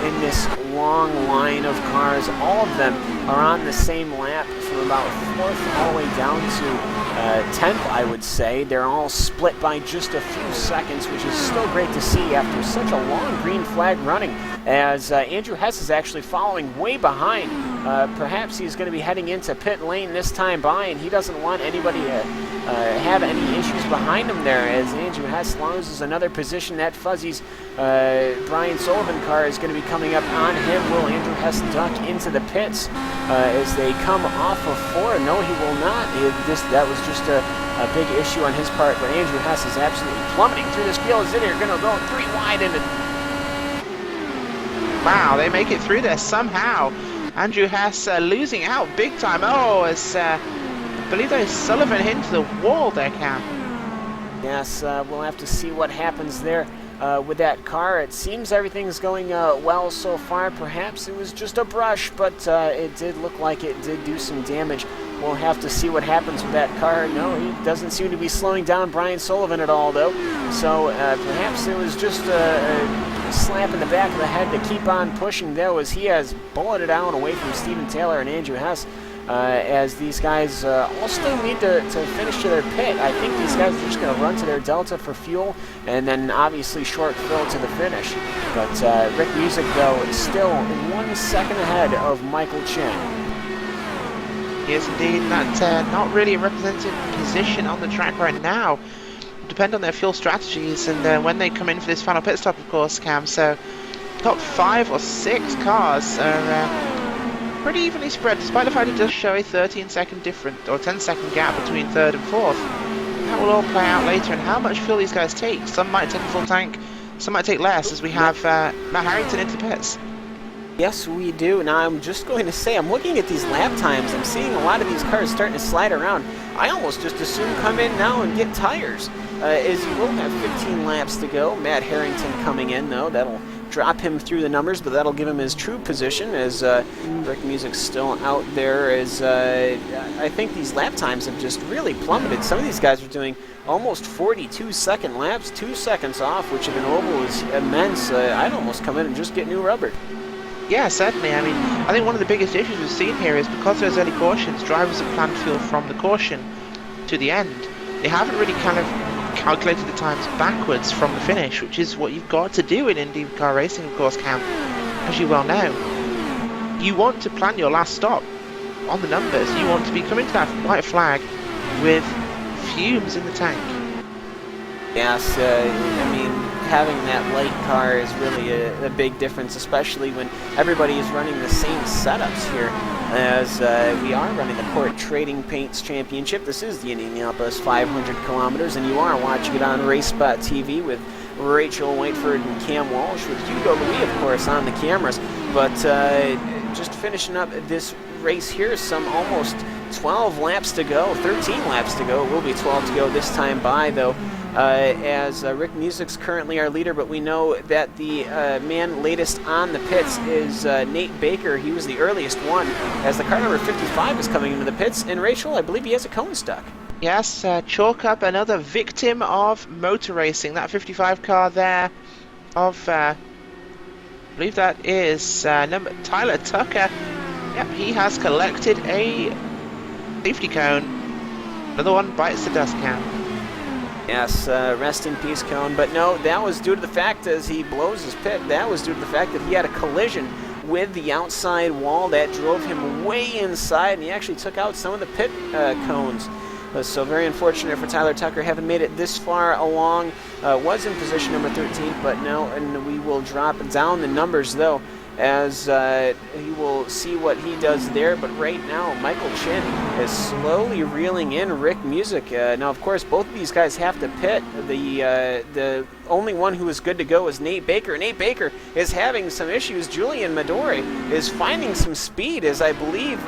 in this long line of cars. All of them are on the same lap from about 4th all the way down to 10th, I would say. They're all split by just a few seconds, which is still great to see after such a long green flag running, as Andrew Hess is actually following way behind. Perhaps he's going to be heading into pit lane this time by, and he doesn't want anybody to have any issues behind him there, as Andrew Hess loses another position. That Fuzzy's Brian Sullivan car is going to be coming up on him. Will Andrew Hess duck into the pits as they come off of 4? No, he will not. That was just a big issue on his part, but Andrew Hess is absolutely plummeting through this field as they're going to go 3 wide into... Wow, they make it through there somehow. Andrew Hess losing out big time. Oh, as I believe there's Sullivan hit into the wall there, Cam. Yes, we'll have to see what happens there with that car. It seems everything's going well so far. Perhaps it was just a brush, but it did look like it did do some damage. We'll have to see what happens with that car. No, he doesn't seem to be slowing down Brian Sullivan at all, though. So perhaps it was just a slap in the back of the head to keep on pushing, though, as he has bulleted out away from Steven Taylor and Andrew Hess. As these guys all still need to finish to their pit. I think these guys are just going to run to their Delta for fuel and then obviously short fill to the finish. But Rick Music, though, is still 1 second ahead of Michael Chen. Yes, indeed. That not really a representative position on the track right now. Depend on their fuel strategies and when they come in for this final pit stop, of course, Cam. So top 5 or 6 cars are pretty evenly spread, despite the fact it does show a 13-second difference or 10-second gap between 3rd and 4th. That will all play out later, and how much fuel these guys take. Some might take a full tank, some might take less, as we have Matt Harrington into the pits. Yes, we do. Now, I'm just going to say, I'm looking at these lap times. I'm seeing a lot of these cars starting to slide around. I almost just assume come in now and get tires, as you will have 15 laps to go. Matt Harrington coming in, though. That'll drop him through the numbers, but that'll give him his true position as Rick Music's still out there. As I think these lap times have just really plummeted. Some of these guys are doing almost 42-second laps, 2 seconds off, which in an oval is immense. I'd almost come in and just get new rubber. Yeah, certainly. I mean, I think one of the biggest issues we've seen here is because there's early cautions, drivers have planned fuel from the caution to the end. They haven't really kind of calculated the times backwards from the finish, which is what you've got to do in IndyCar racing, of course, Cam, as you well know. You want to plan your last stop on the numbers. You want to be coming to that white flag with fumes in the tank. Yes, I mean, having that light car is really a big difference, especially when everybody is running the same setups here, as we are running the CORT Trading Paints Championship. This is the Indianapolis 500 kilometers, and you are watching it on RaceSpotTV with Rachel Whiteford and Cam Walsh, with Hugo Louis, of course, on the cameras. But just finishing up this race here, some almost 12 laps to go, 13 laps to go. It will be 12 to go this time by, though. As Rick Music's currently our leader, but we know that the man latest on the pits is Nate Baker. He was the earliest one, as the car number 55 is coming into the pits. And Rachel, I believe he has a cone stuck. Yes, chalk up another victim of motor racing. That 55 car there of, I believe that is Tyler Tucker. Yep, he has collected a safety cone. Another one bites the dust can. Yes, rest in peace, Cone. But no, that was due to the fact, as he blows his pit, that was due to the fact that he had a collision with the outside wall that drove him way inside, and he actually took out some of the pit cones. So very unfortunate for Tyler Tucker, having made it this far along. Was in position number 13, but no, and we will drop down the numbers, though, as he will see what he does there. But right now, Michael Chin is slowly reeling in Rick Music. Now, of course, both of these guys have to pit. The only one who is good to go is Nate Baker. Nate Baker is having some issues. Julian Midori is finding some speed, as I believe,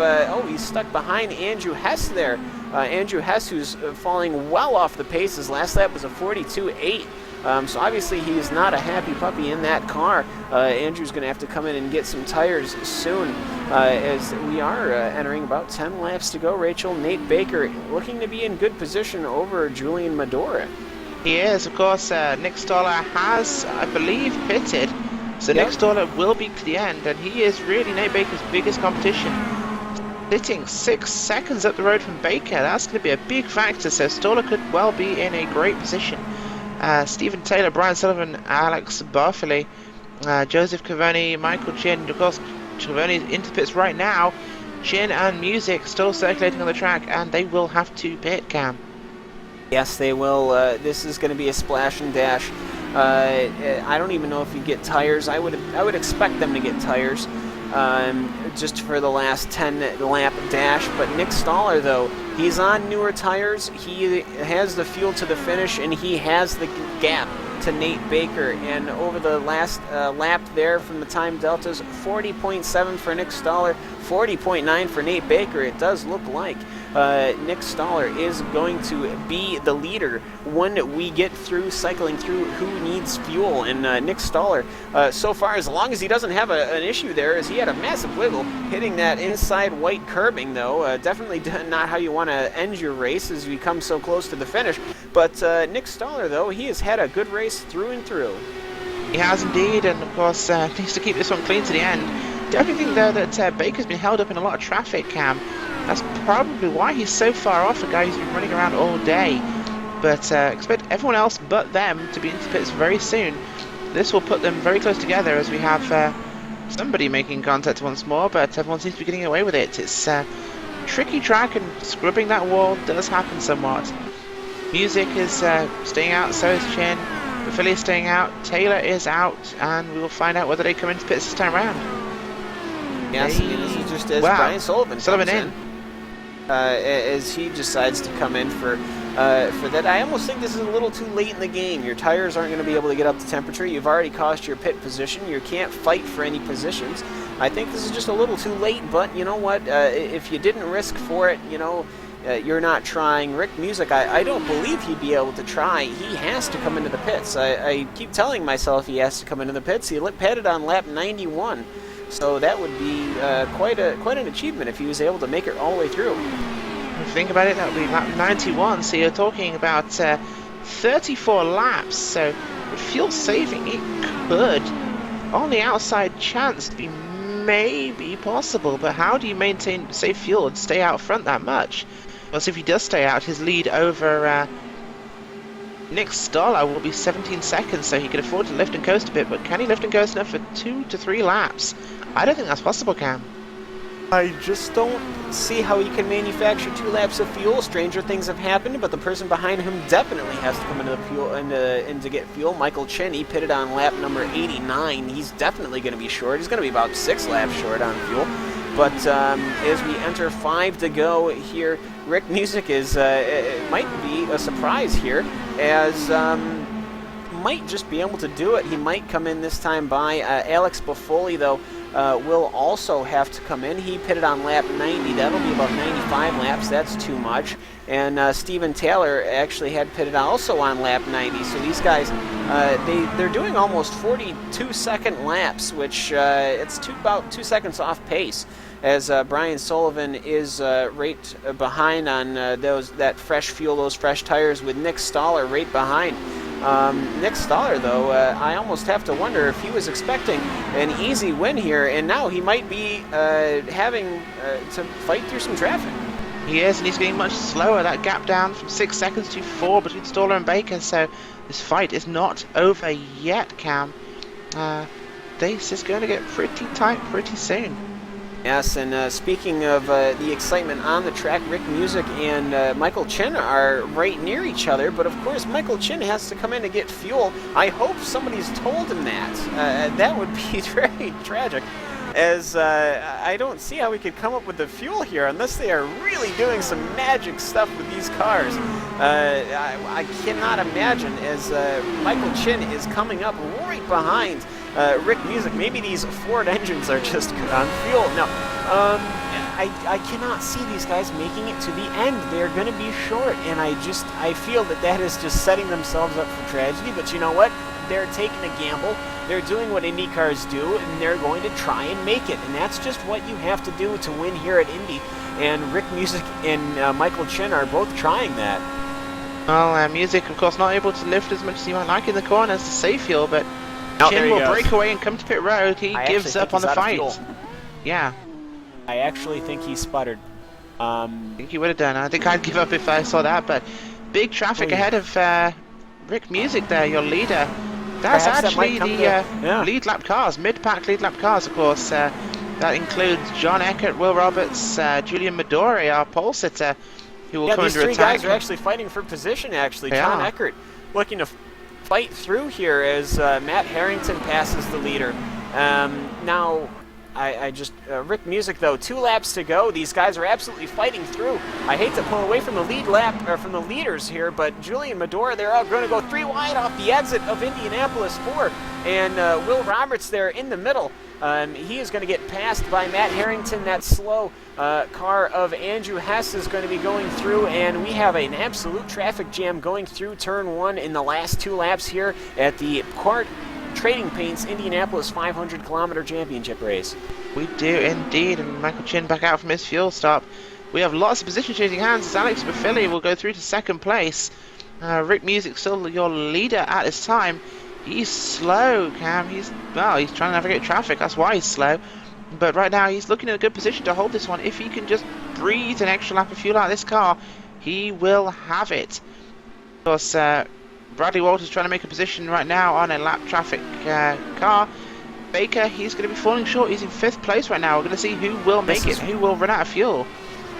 he's stuck behind Andrew Hess there. Andrew Hess, who's falling well off the pace. His last lap was a 42.8. So obviously he is not a happy puppy in that car. Andrew's going to have to come in and get some tires soon, as we are entering about 10 laps to go. Rachel, Nate Baker looking to be in good position over Julian Medora. He is, of course. Nick Stoller has, I believe, pitted. So yep. Nick Stoller will be to the end, and he is really Nate Baker's biggest competition. Sitting 6 seconds up the road from Baker. That's going to be a big factor, so Stoller could well be in a great position. Stephen Taylor, Brian Sullivan, Alex Barfili, Joseph Cavoni, Michael Chin. Of course, Cavoni's into pits right now. Chin and Music still circulating on the track, and they will have to pit, Cam. Yes, they will. This is going to be a splash and dash. I don't even know if you get tires. I would expect them to get tires, just for the last 10 lap dash. But Nick Stoller, though, He's on newer tires. He has the fuel to the finish, and he has the gap to Nate Baker. And over the last lap there from the time deltas, 40.7 for Nick Stoller, 40.9 for Nate Baker. It does look like Nick Stoller is going to be the leader when we get through cycling through who needs fuel. And Nick Stoller, so far, as long as he doesn't have an issue there, as he had a massive wiggle hitting that inside white curbing, though. Definitely not how you want to end your race as you come so close to the finish. But Nick Stoller, though, he has had a good race through and through. He has indeed, and of course needs to keep this one clean to the end. Definitely think, though, that Baker's been held up in a lot of traffic, Cam. That's probably why he's so far off, a guy who's been running around all day. But expect everyone else but them to be into pits very soon. This will put them very close together as we have somebody making contact once more, but everyone seems to be getting away with it. It's a tricky track, and scrubbing that wall does happen somewhat. Music is staying out, so is Chin. Philly is staying out, Taylor is out, and we will find out whether they come into pits this time around. Yes, this is just as Brian Sullivan comes in. As he decides to come in for that. I almost think this is a little too late in the game. Your tires aren't going to be able to get up to temperature. You've already cost your pit position. You can't fight for any positions. I think this is just a little too late, but you know what? If you didn't risk for it, you know, you're not trying. Rick Music, I don't believe he'd be able to try. He has to come into the pits. I keep telling myself he has to come into the pits. He pitted on lap 91. So that would be quite an achievement if he was able to make it all the way through. If you think about it, that would be lap 91, so you're talking about 34 laps, so with fuel saving, it could, on the outside chance, be maybe possible, but how do you maintain safe fuel and stay out front that much? Well, so if he does stay out, his lead over Nick Stoller will be 17 seconds, so he can afford to lift and coast a bit, but can he lift and coast enough for 2 to 3 laps? I don't think that's possible, Cam. I just don't see how he can manufacture 2 laps of fuel. Stranger things have happened, but the person behind him definitely has to come into the fuel and to get fuel. Michael Cheney pitted on lap number 89. He's definitely going to be short. He's going to be about 6 laps short on fuel. But as we enter 5 to go here, Rick Music is it might be a surprise here, as might just be able to do it. He might come in this time by. Alex Buffoli, though, will also have to come in. He pitted on lap 90. That'll be about 95 laps. That's too much. And Steven Taylor actually had pitted also on lap 90. So these guys, they're doing almost 42-second laps, which it's about 2 seconds off pace. As Brian Sullivan is right behind on that fresh fuel, those fresh tires, with Nick Stoller right behind. Nick Stoller, though, I almost have to wonder if he was expecting an easy win here, and now he might be having to fight through some traffic. He is, and he's getting much slower. That gap down from 6 seconds to 4 between Stoller and Baker, so this fight is not over yet, Cam. This is going to get pretty tight pretty soon. Yes, and speaking of the excitement on the track, Rick Music and Michael Chin are right near each other, but of course Michael Chin has to come in to get fuel. I hope somebody's told him that. That would be very tragic, as I don't see how we could come up with the fuel here unless they are really doing some magic stuff with these cars. I cannot imagine, as Michael Chin is coming up right behind Rick Music. Maybe these Ford engines are just on fuel. No, I cannot see these guys making it to the end. They're going to be short, and I feel that is just setting themselves up for tragedy. But you know what? They're taking a gamble. They're doing what Indy cars do, and they're going to try and make it. And that's just what you have to do to win here at Indy. And Rick Music and Michael Chin are both trying that. Well, Music, of course, not able to lift as much as you might like in the corners to save fuel, but Chin will break away and come to pit road. He gives up on the fight. Yeah. I actually think he sputtered. I think he would have done. I think I'd give up if I saw that, but big traffic ahead of Rick Music there, your leader. That's actually the lead lap cars, mid-pack lead lap cars, of course. That includes John Eckert, Will Roberts, Julian Midori, our pole sitter, who will come under attack. These three guys are actually fighting for position, actually. John Eckert looking to fight through here as Matt Harrington passes the leader. Now, Rick Music though, 2 laps to go. These guys are absolutely fighting through. I hate to pull away from the lead lap, or from the leaders here, but Julian Medora, they're going to go 3 wide off the exit of Indianapolis 4, and Will Roberts there in the middle. He is going to get passed by Matt Harrington. That slow car of Andrew Hess is going to be going through, and we have an absolute traffic jam going through turn 1 in the last 2 laps here at the CORT Trading Paints Indianapolis 500-kilometer championship race. We do indeed, and Michael Chin back out from his fuel stop. We have lots of position changing hands as Alex Buffili will go through to second place. Rick Music still your leader at this time. He's slow, Cam. He's trying to navigate traffic. That's why he's slow. But right now he's looking in a good position to hold this one. If he can just breathe an extra lap of fuel out of this car, he will have it. Of course, Bradley Walters trying to make a position right now on a lap traffic car. Baker, he's going to be falling short. He's in 5th place right now. We're going to see who will make it, who will run out of fuel.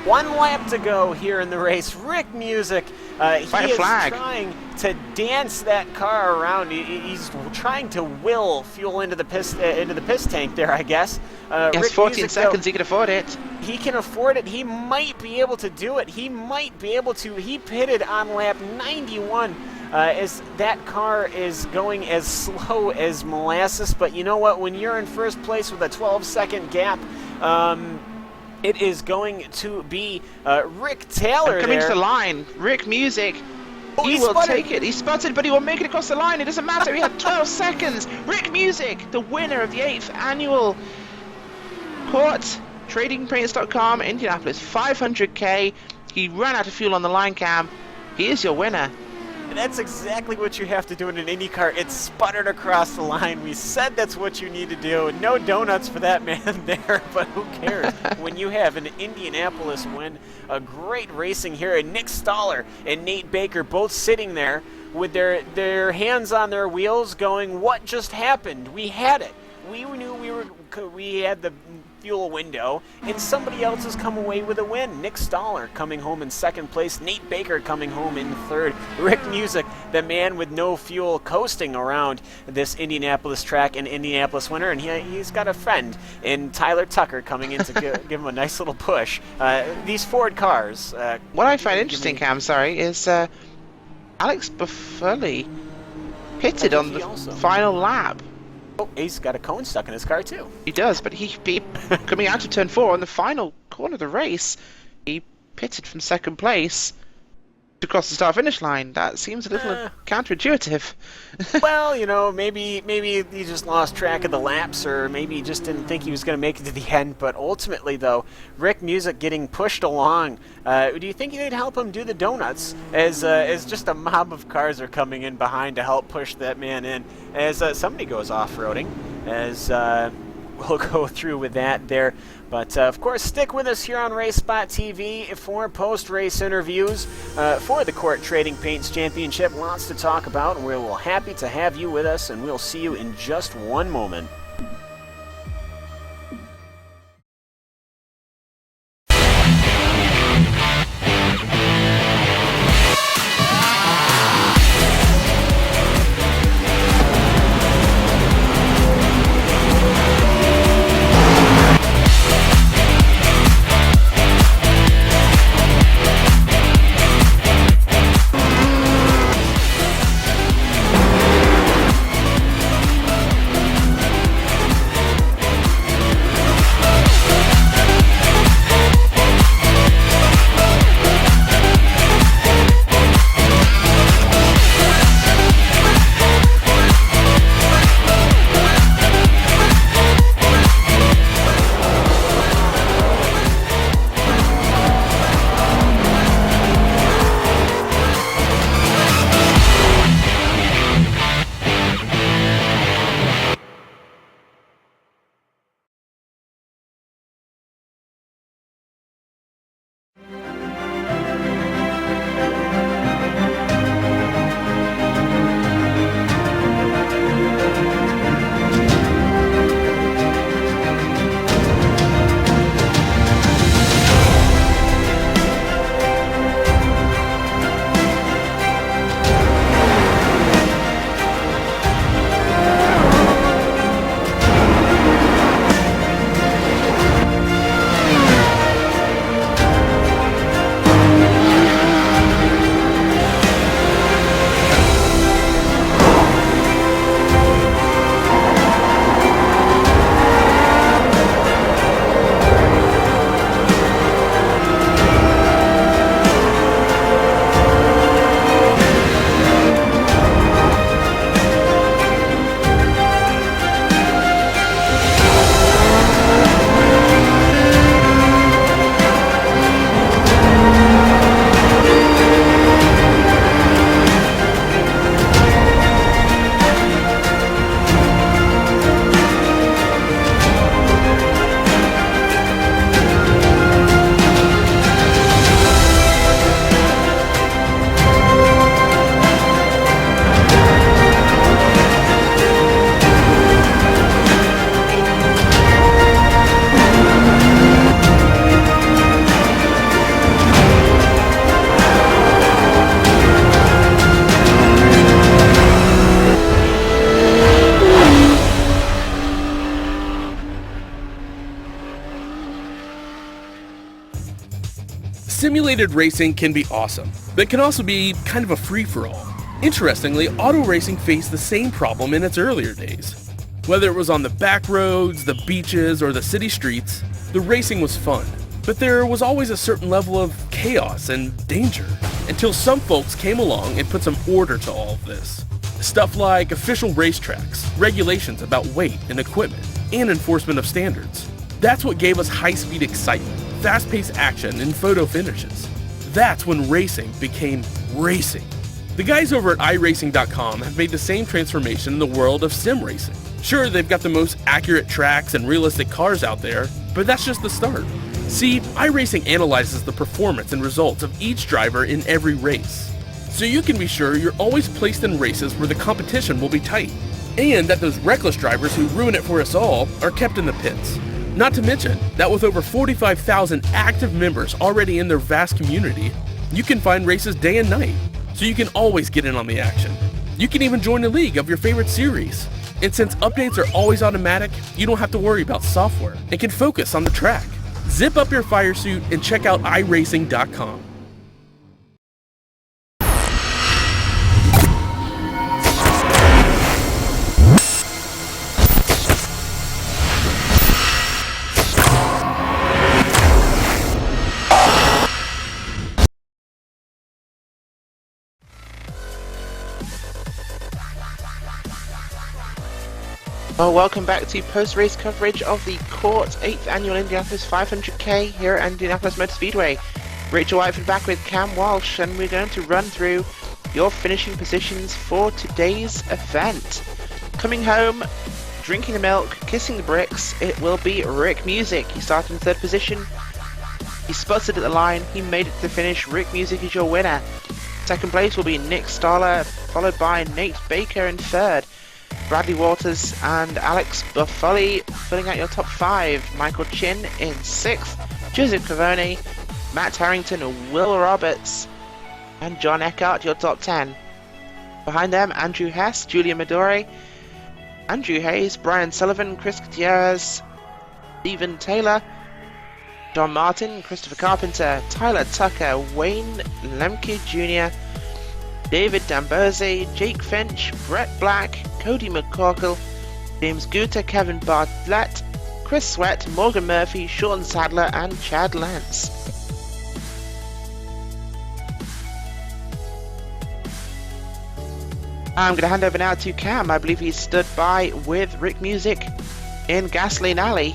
1 lap to go here in the race. Rick Music, he is trying to dance that car around. He's trying to will fuel into the piss tank there, I guess. Yes, 14 seconds, he can afford it. He can afford it. He might be able to do it. He might be able to. He pitted on lap 91 as that car is going as slow as molasses. But you know what? When you're in first place with a 12-second gap, it is going to be Rick Taylor coming there. to the line. Rick Music. He will take it. He spotted, but he will make it across the line. It doesn't matter. He had 12 seconds. Rick Music, the winner of the 8th annual CORT TradingPaints.com Indianapolis 500K. He ran out of fuel on the line, Cam. He is your winner. And that's exactly what you have to do in an IndyCar. It sputtered across the line. We said that's what you need to do. No donuts for that man there, but who cares? When you have an Indianapolis win, a great racing here, and Nick Stoller and Nate Baker both sitting there with their hands on their wheels going, what just happened? We had it. We knew we had the fuel window, and somebody else has come away with a win. Nick Stoller coming home in 2nd place, Nate Baker coming home in 3rd. Rick Music, the man with no fuel, coasting around this Indianapolis track, an Indianapolis winner, and he's got a friend in Tyler Tucker coming in to give him a nice little push. These Ford cars. What I find interesting, Cam, is Alex Buffili pitted on the final lap. Oh, he's got a cone stuck in his car too. He does, but he coming out of turn 4 on the final corner of the race, he pitted from 2nd place to cross the start-finish line. That seems a little counterintuitive. Well, you know, maybe he just lost track of the laps, or maybe he just didn't think he was going to make it to the end. But ultimately, though, Rick Music getting pushed along. Do you think they'd help him do the donuts as just a mob of cars are coming in behind to help push that man in as somebody goes off-roading, as we'll go through with that there. But, of course, stick with us here on RaceSpotTV for post-race interviews for the CORT Trading Paints Championship. Lots to talk about, and we're happy to have you with us, and we'll see you in just one moment. Simulated racing can be awesome, but it can also be kind of a free-for-all. Interestingly, auto racing faced the same problem in its earlier days. Whether it was on the back roads, the beaches, or the city streets, the racing was fun. But there was always a certain level of chaos and danger, until some folks came along and put some order to all of this. Stuff like official racetracks, regulations about weight and equipment, and enforcement of standards. That's what gave us high-speed excitement, fast-paced action, and photo finishes. That's when racing became racing. The guys over at iRacing.com have made the same transformation in the world of sim racing. Sure, they've got the most accurate tracks and realistic cars out there, but that's just the start. See, iRacing analyzes the performance and results of each driver in every race, so you can be sure you're always placed in races where the competition will be tight, and that those reckless drivers who ruin it for us all are kept in the pits. Not to mention that with over 45,000 active members already in their vast community, you can find races day and night, so you can always get in on the action. You can even join a league of your favorite series. And since updates are always automatic, you don't have to worry about software and can focus on the track. Zip up your fire suit and check out iRacing.com. Well, welcome back to post-race coverage of the CORT 8th Annual Indianapolis 500k here at Indianapolis Motor Speedway. Rachel Whiteford back with Cam Walsh, and we're going to run through your finishing positions for today's event. Coming home, drinking the milk, kissing the bricks, it will be Rick Music. He started in 3rd position. He spotted at the line, he made it to the finish. Rick Music is your winner. 2nd place will be Nick Stoller, followed by Nate Baker in 3rd. Bradley Waters and Alex Buffoli filling out your top 5. Michael Chin in 6th. Joseph Cavoni, Matt Harrington, Will Roberts, and John Eckart your top 10. Behind them, Andrew Hess, Julian Midori, Andrew Hayes, Brian Sullivan, Chris Gutierrez, Stephen Taylor, John Martin, Christopher Carpenter, Tyler Tucker, Wayne Lemke Jr., David Dambosi, Jake Finch, Brett Black, Cody McCorkle, James Guter, Kevin Bartlett, Chris Sweat, Morgan Murphy, Sean Sadler, and Chad Lance. I'm going to hand over now to Cam. I believe he's stood by with Rick Music in Gasoline Alley.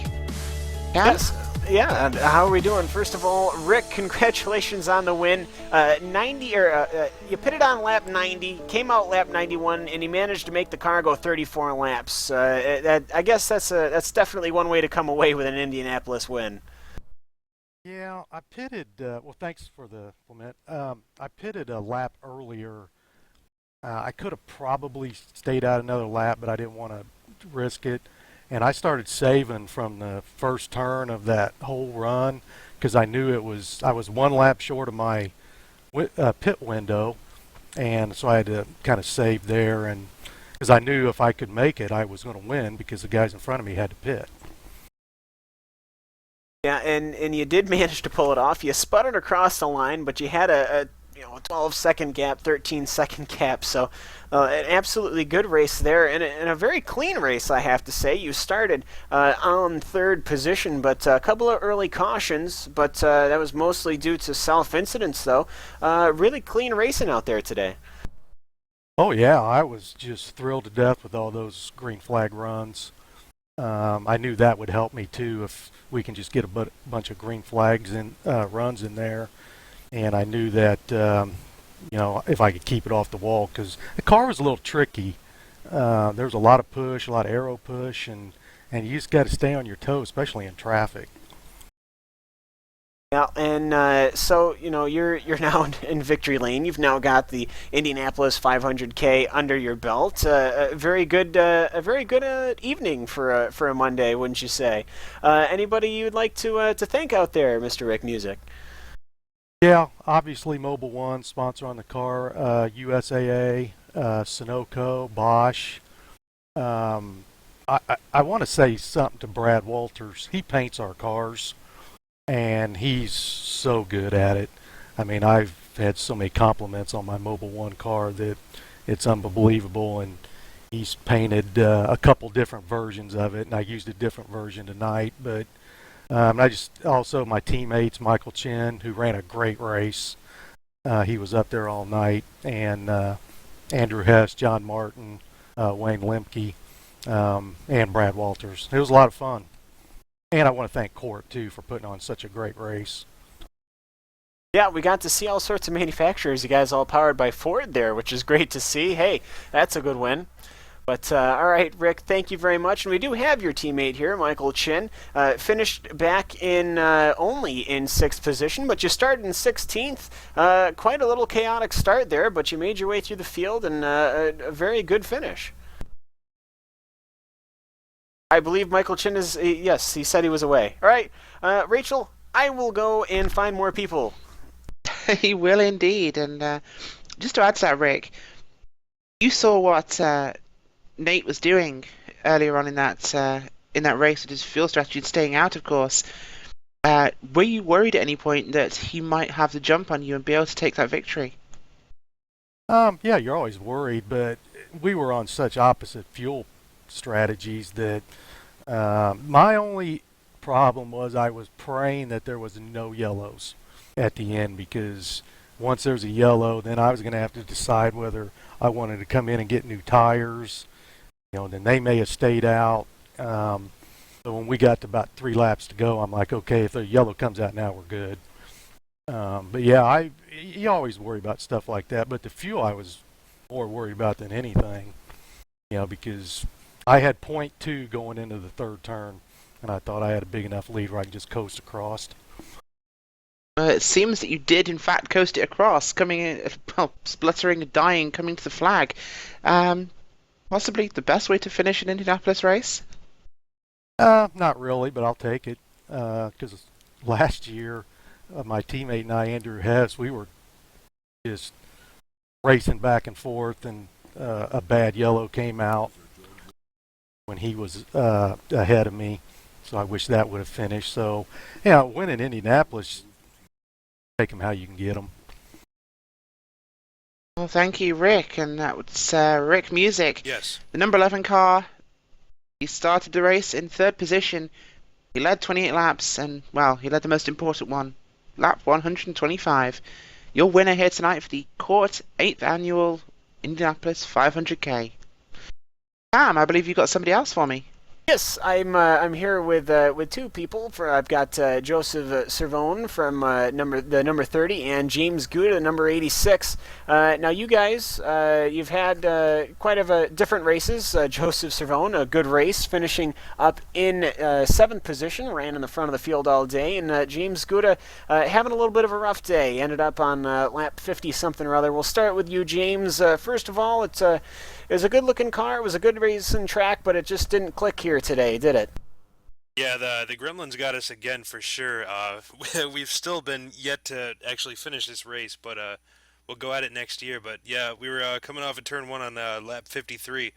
Cam? Yes. Yeah, and how are we doing? First of all, Rick, congratulations on the win. You pitted on lap 90, came out lap 91, and you managed to make the car go 34 laps. I guess that's definitely one way to come away with an Indianapolis win. Yeah, I pitted. Well, thanks for the comment. I pitted a lap earlier. I could have probably stayed out another lap, but I didn't want to risk it. And I started saving from the first turn of that whole run because I knew I was 1 lap short of my pit window, and so I had to kind of save there, and because I knew if I could make it, I was going to win because the guys in front of me had to pit. Yeah, and you did manage to pull it off. You sputtered across the line, but you had a 12-second gap, 13-second gap. So an absolutely good race there, and a very clean race, I have to say. You started on 3rd position, but a couple of early cautions, but that was mostly due to self-incidents, though. Really clean racing out there today. Oh, yeah, I was just thrilled to death with all those green flag runs. I knew that would help me, too, if we can just get a bunch of green flags and runs in there. And I knew that, if I could keep it off the wall, because the car was a little tricky. There was a lot of push, a lot of aero push, and you just got to stay on your toes, especially in traffic. Yeah, and so you're now in victory lane. You've now got the Indianapolis 500K under your belt. A very good evening for a Monday, wouldn't you say? Anybody you'd like to thank out there, Mr. Rick Music? Yeah, obviously Mobil 1, sponsor on the car, USAA, Sunoco, Bosch. I want to say something to Brad Walters. He paints our cars, and he's so good at it. I mean, I've had so many compliments on my Mobile One car that it's unbelievable, and he's painted a couple different versions of it, and I used a different version tonight. But I just also my teammates, Michael Chin, who ran a great race. He was up there all night, and Andrew Hess, John Martin, Wayne Lemke, and Brad Walters. It was a lot of fun. And I want to thank CORT, too, for putting on such a great race. Yeah, we got to see all sorts of manufacturers. You guys all powered by Ford there, which is great to see. Hey, that's a good win. But, all right, Rick, thank you very much. And we do have your teammate here, Michael Chin. Finished back in only in 6th position, but you started in 16th. Quite a little chaotic start there, but you made your way through the field and a very good finish. I believe Michael Chin is, yes, he said he was away. All right, Rachel, I will go and find more people. He will indeed. And just to add to that, Rick, you saw what Nate was doing earlier on in that race with his fuel strategy and staying out, of course. Were you worried at any point that he might have the jump on you and be able to take that victory? Yeah, you're always worried, but we were on such opposite fuel strategies that my only problem was I was praying that there was no yellows at the end, because once there's a yellow, then I was going to have to decide whether I wanted to come in and get new tires. Then they may have stayed out. So when we got to about 3 laps to go, I'm like, okay, if the yellow comes out now, we're good. But yeah, you always worry about stuff like that. But the fuel I was more worried about than anything, because I had 0.2 going into the 3rd turn, and I thought I had a big enough lead where I could just coast across. It seems that you did, in fact, coast it across, coming in, well, spluttering and dying, coming to the flag. Possibly the best way to finish an Indianapolis race? Not really, but I'll take it. Because last year, my teammate and I, Andrew Hess, we were just racing back and forth, and a bad yellow came out when he was ahead of me. So I wish that would have finished. So, winning Indianapolis, take them how you can get them. Well, thank you, Rick. And that was Rick Music. Yes. The number 11 car. He started the race in 3rd position. He led 28 laps, and, well, he led the most important one, lap 125. Your winner here tonight for the CORT 8th Annual Indianapolis 500K. Cam, I believe you got somebody else for me. Yes, I'm here with 2 people. I've got Joseph Servone from number 30 and James Gouda, number 86. Now you guys, you've had quite a different races. Joseph Servone, a good race, finishing up in 7th position, ran in the front of the field all day, and James Gouda having a little bit of a rough day, ended up on lap 50 something or other. We'll start with you, James. First of all, it was a good-looking car. It was a good racing track, but it just didn't click here today, did it? Yeah, the Gremlins got us again for sure. We've still been yet to actually finish this race, but we'll go at it next year. But yeah, we were coming off of turn 1 on lap 53,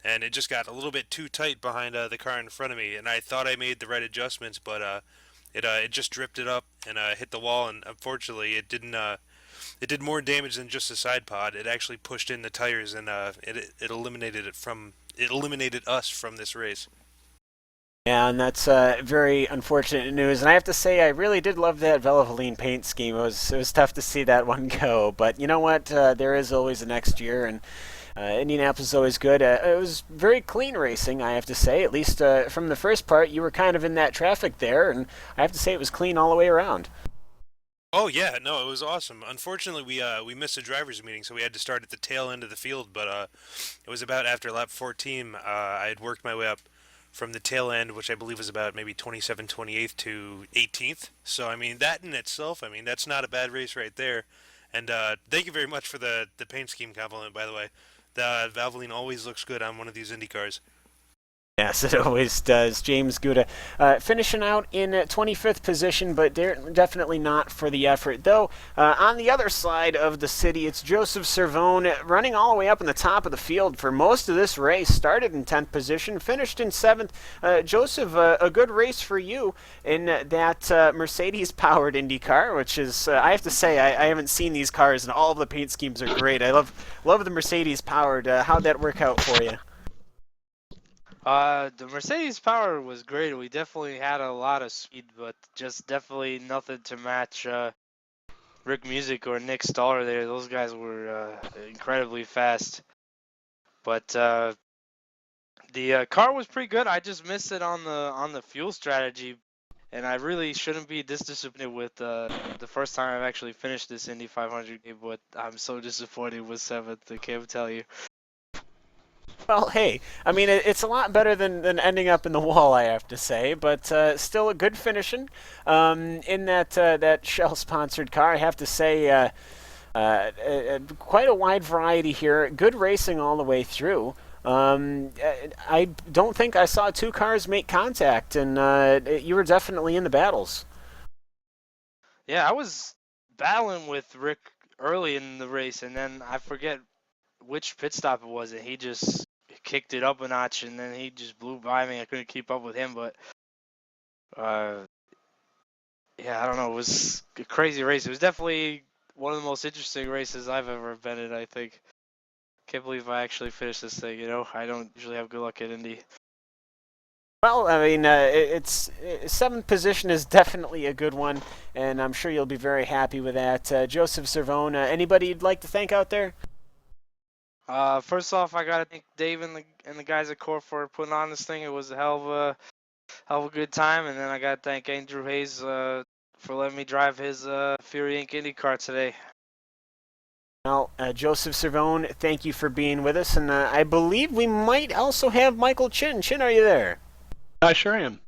and it just got a little bit too tight behind the car in front of me. And I thought I made the right adjustments, but it just drifted up and hit the wall. And unfortunately, it didn't. It did more damage than just the side pod. It actually pushed in the tires, and it eliminated us from this race. Yeah, and that's very unfortunate news. And I have to say, I really did love that Valvoline paint scheme. It was tough to see that one go, but you know what? There is always the next year, and Indianapolis is always good. It was very clean racing, I have to say. At least from the first part, you were kind of in that traffic there, and I have to say it was clean all the way around. Oh yeah, no, it was awesome. Unfortunately, we missed a drivers' meeting, so we had to start at the tail end of the field. But it was about after lap 14. I had worked my way up from the tail end, which I believe was about maybe 27th, 28th to 18th. So I mean, that in itself, I mean, that's not a bad race right there. And thank you very much for the paint scheme compliment, by the way. The Valvoline always looks good on one of these Indy cars. Yes, it always does. James Gouda finishing out in 25th position, but definitely not for the effort. Though, on the other side of the city, it's Joseph Servone running all the way up in the top of the field for most of this race. Started in 10th position, finished in 7th. Joseph, a good race for you in that Mercedes-powered IndyCar, which is, I have to say, I haven't seen these cars, and all of the paint schemes are great. I love the Mercedes-powered. How'd that work out for you? The Mercedes power was great. We definitely had a lot of speed, but just definitely nothing to match Rick Music or Nick Stoller there. Those guys were incredibly fast. But the car was pretty good. I just missed it on the fuel strategy, and I really shouldn't be this disappointed with the first time I've actually finished this Indy 500 game, but I'm so disappointed with 7th, I can't tell you. Well, hey, I mean, it's a lot better than ending up in the wall, I have to say, but still a good finishing in that Shell-sponsored car. I have to say, quite a wide variety here. Good racing all the way through. I don't think I saw 2 cars make contact, and you were definitely in the battles. Yeah, I was battling with Rick early in the race, and then I forget which pit stop it was, and he just kicked it up a notch, and then he just blew by me. I couldn't keep up with him, but yeah, I don't know. It was a crazy race. It was definitely one of the most interesting races I've ever been in, I think. Can't believe I actually finished this thing, you know? I don't usually have good luck at Indy. Well, I mean, it's 7th position is definitely a good one, and I'm sure you'll be very happy with that. Joseph Servone, anybody you'd like to thank out there? First off, I gotta thank Dave and the guys at CORT for putting on this thing. It was a hell of a good time, and then I gotta thank Andrew Hayes for letting me drive his Fury Inc. IndyCar today. Well, Joseph Servone, thank you for being with us, and I believe we might also have Michael Chin. Chin, are you there? I sure am.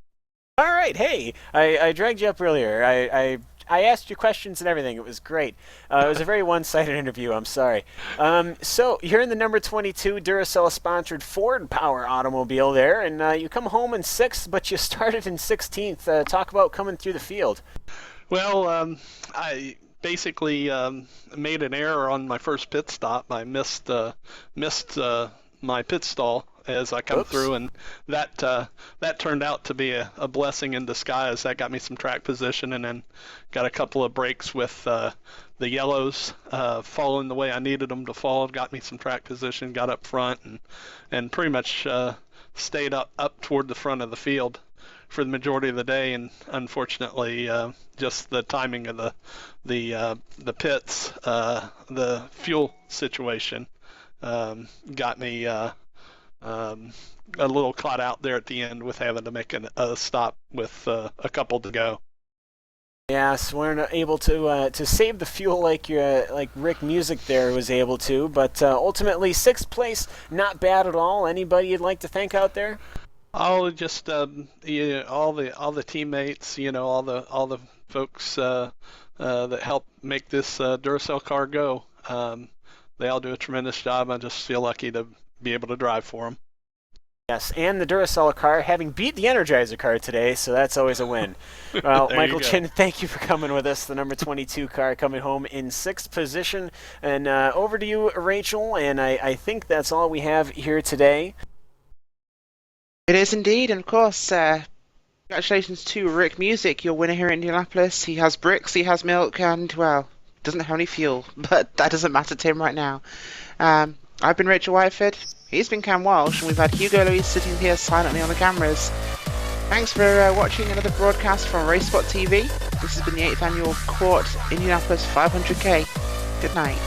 All right, hey, I dragged you up earlier. I asked you questions and everything. It was great. It was a very one-sided interview. I'm sorry. So you're in the number 22 Duracell-sponsored Ford Power automobile there, and you come home in 6th, but you started in 16th. Talk about coming through the field. Well, I basically made an error on my first pit stop. I missed my pit stall as I come through, and that turned out to be a blessing in disguise. That got me some track position, and then got a couple of breaks with the yellows falling the way I needed them to fall. Got me some track position, got up front, and pretty much stayed up toward the front of the field for the majority of the day. And unfortunately, just the timing of the pits, the fuel situation got me a little caught out there at the end with having to make a stop with a couple to go. Yes, we're not able to save the fuel like Rick Music there was able to, but ultimately 6th place, not bad at all. Anybody you'd like to thank out there? Oh, just all the teammates, all the folks that help make this Duracell car go. They all do a tremendous job. I just feel lucky to be able to drive for them. Yes, and the Duracell car having beat the Energizer car today, so that's always a win. Well, Michael Chin, thank you for coming with us. The number 22 car coming home in 6th position. And over to you, Rachel, and I think that's all we have here today. It is indeed, and of course, congratulations to Rick Music, your winner here in Indianapolis. He has bricks, he has milk, and, well, doesn't have any fuel, but that doesn't matter to him right now. I've been Rachel Whiteford, he's been Cam Walsh, and we've had Hugo Louise sitting here silently on the cameras. Thanks for watching another broadcast from RaceSpotTV. This has been the 8th annual CORT Indianapolis 500K. Good night.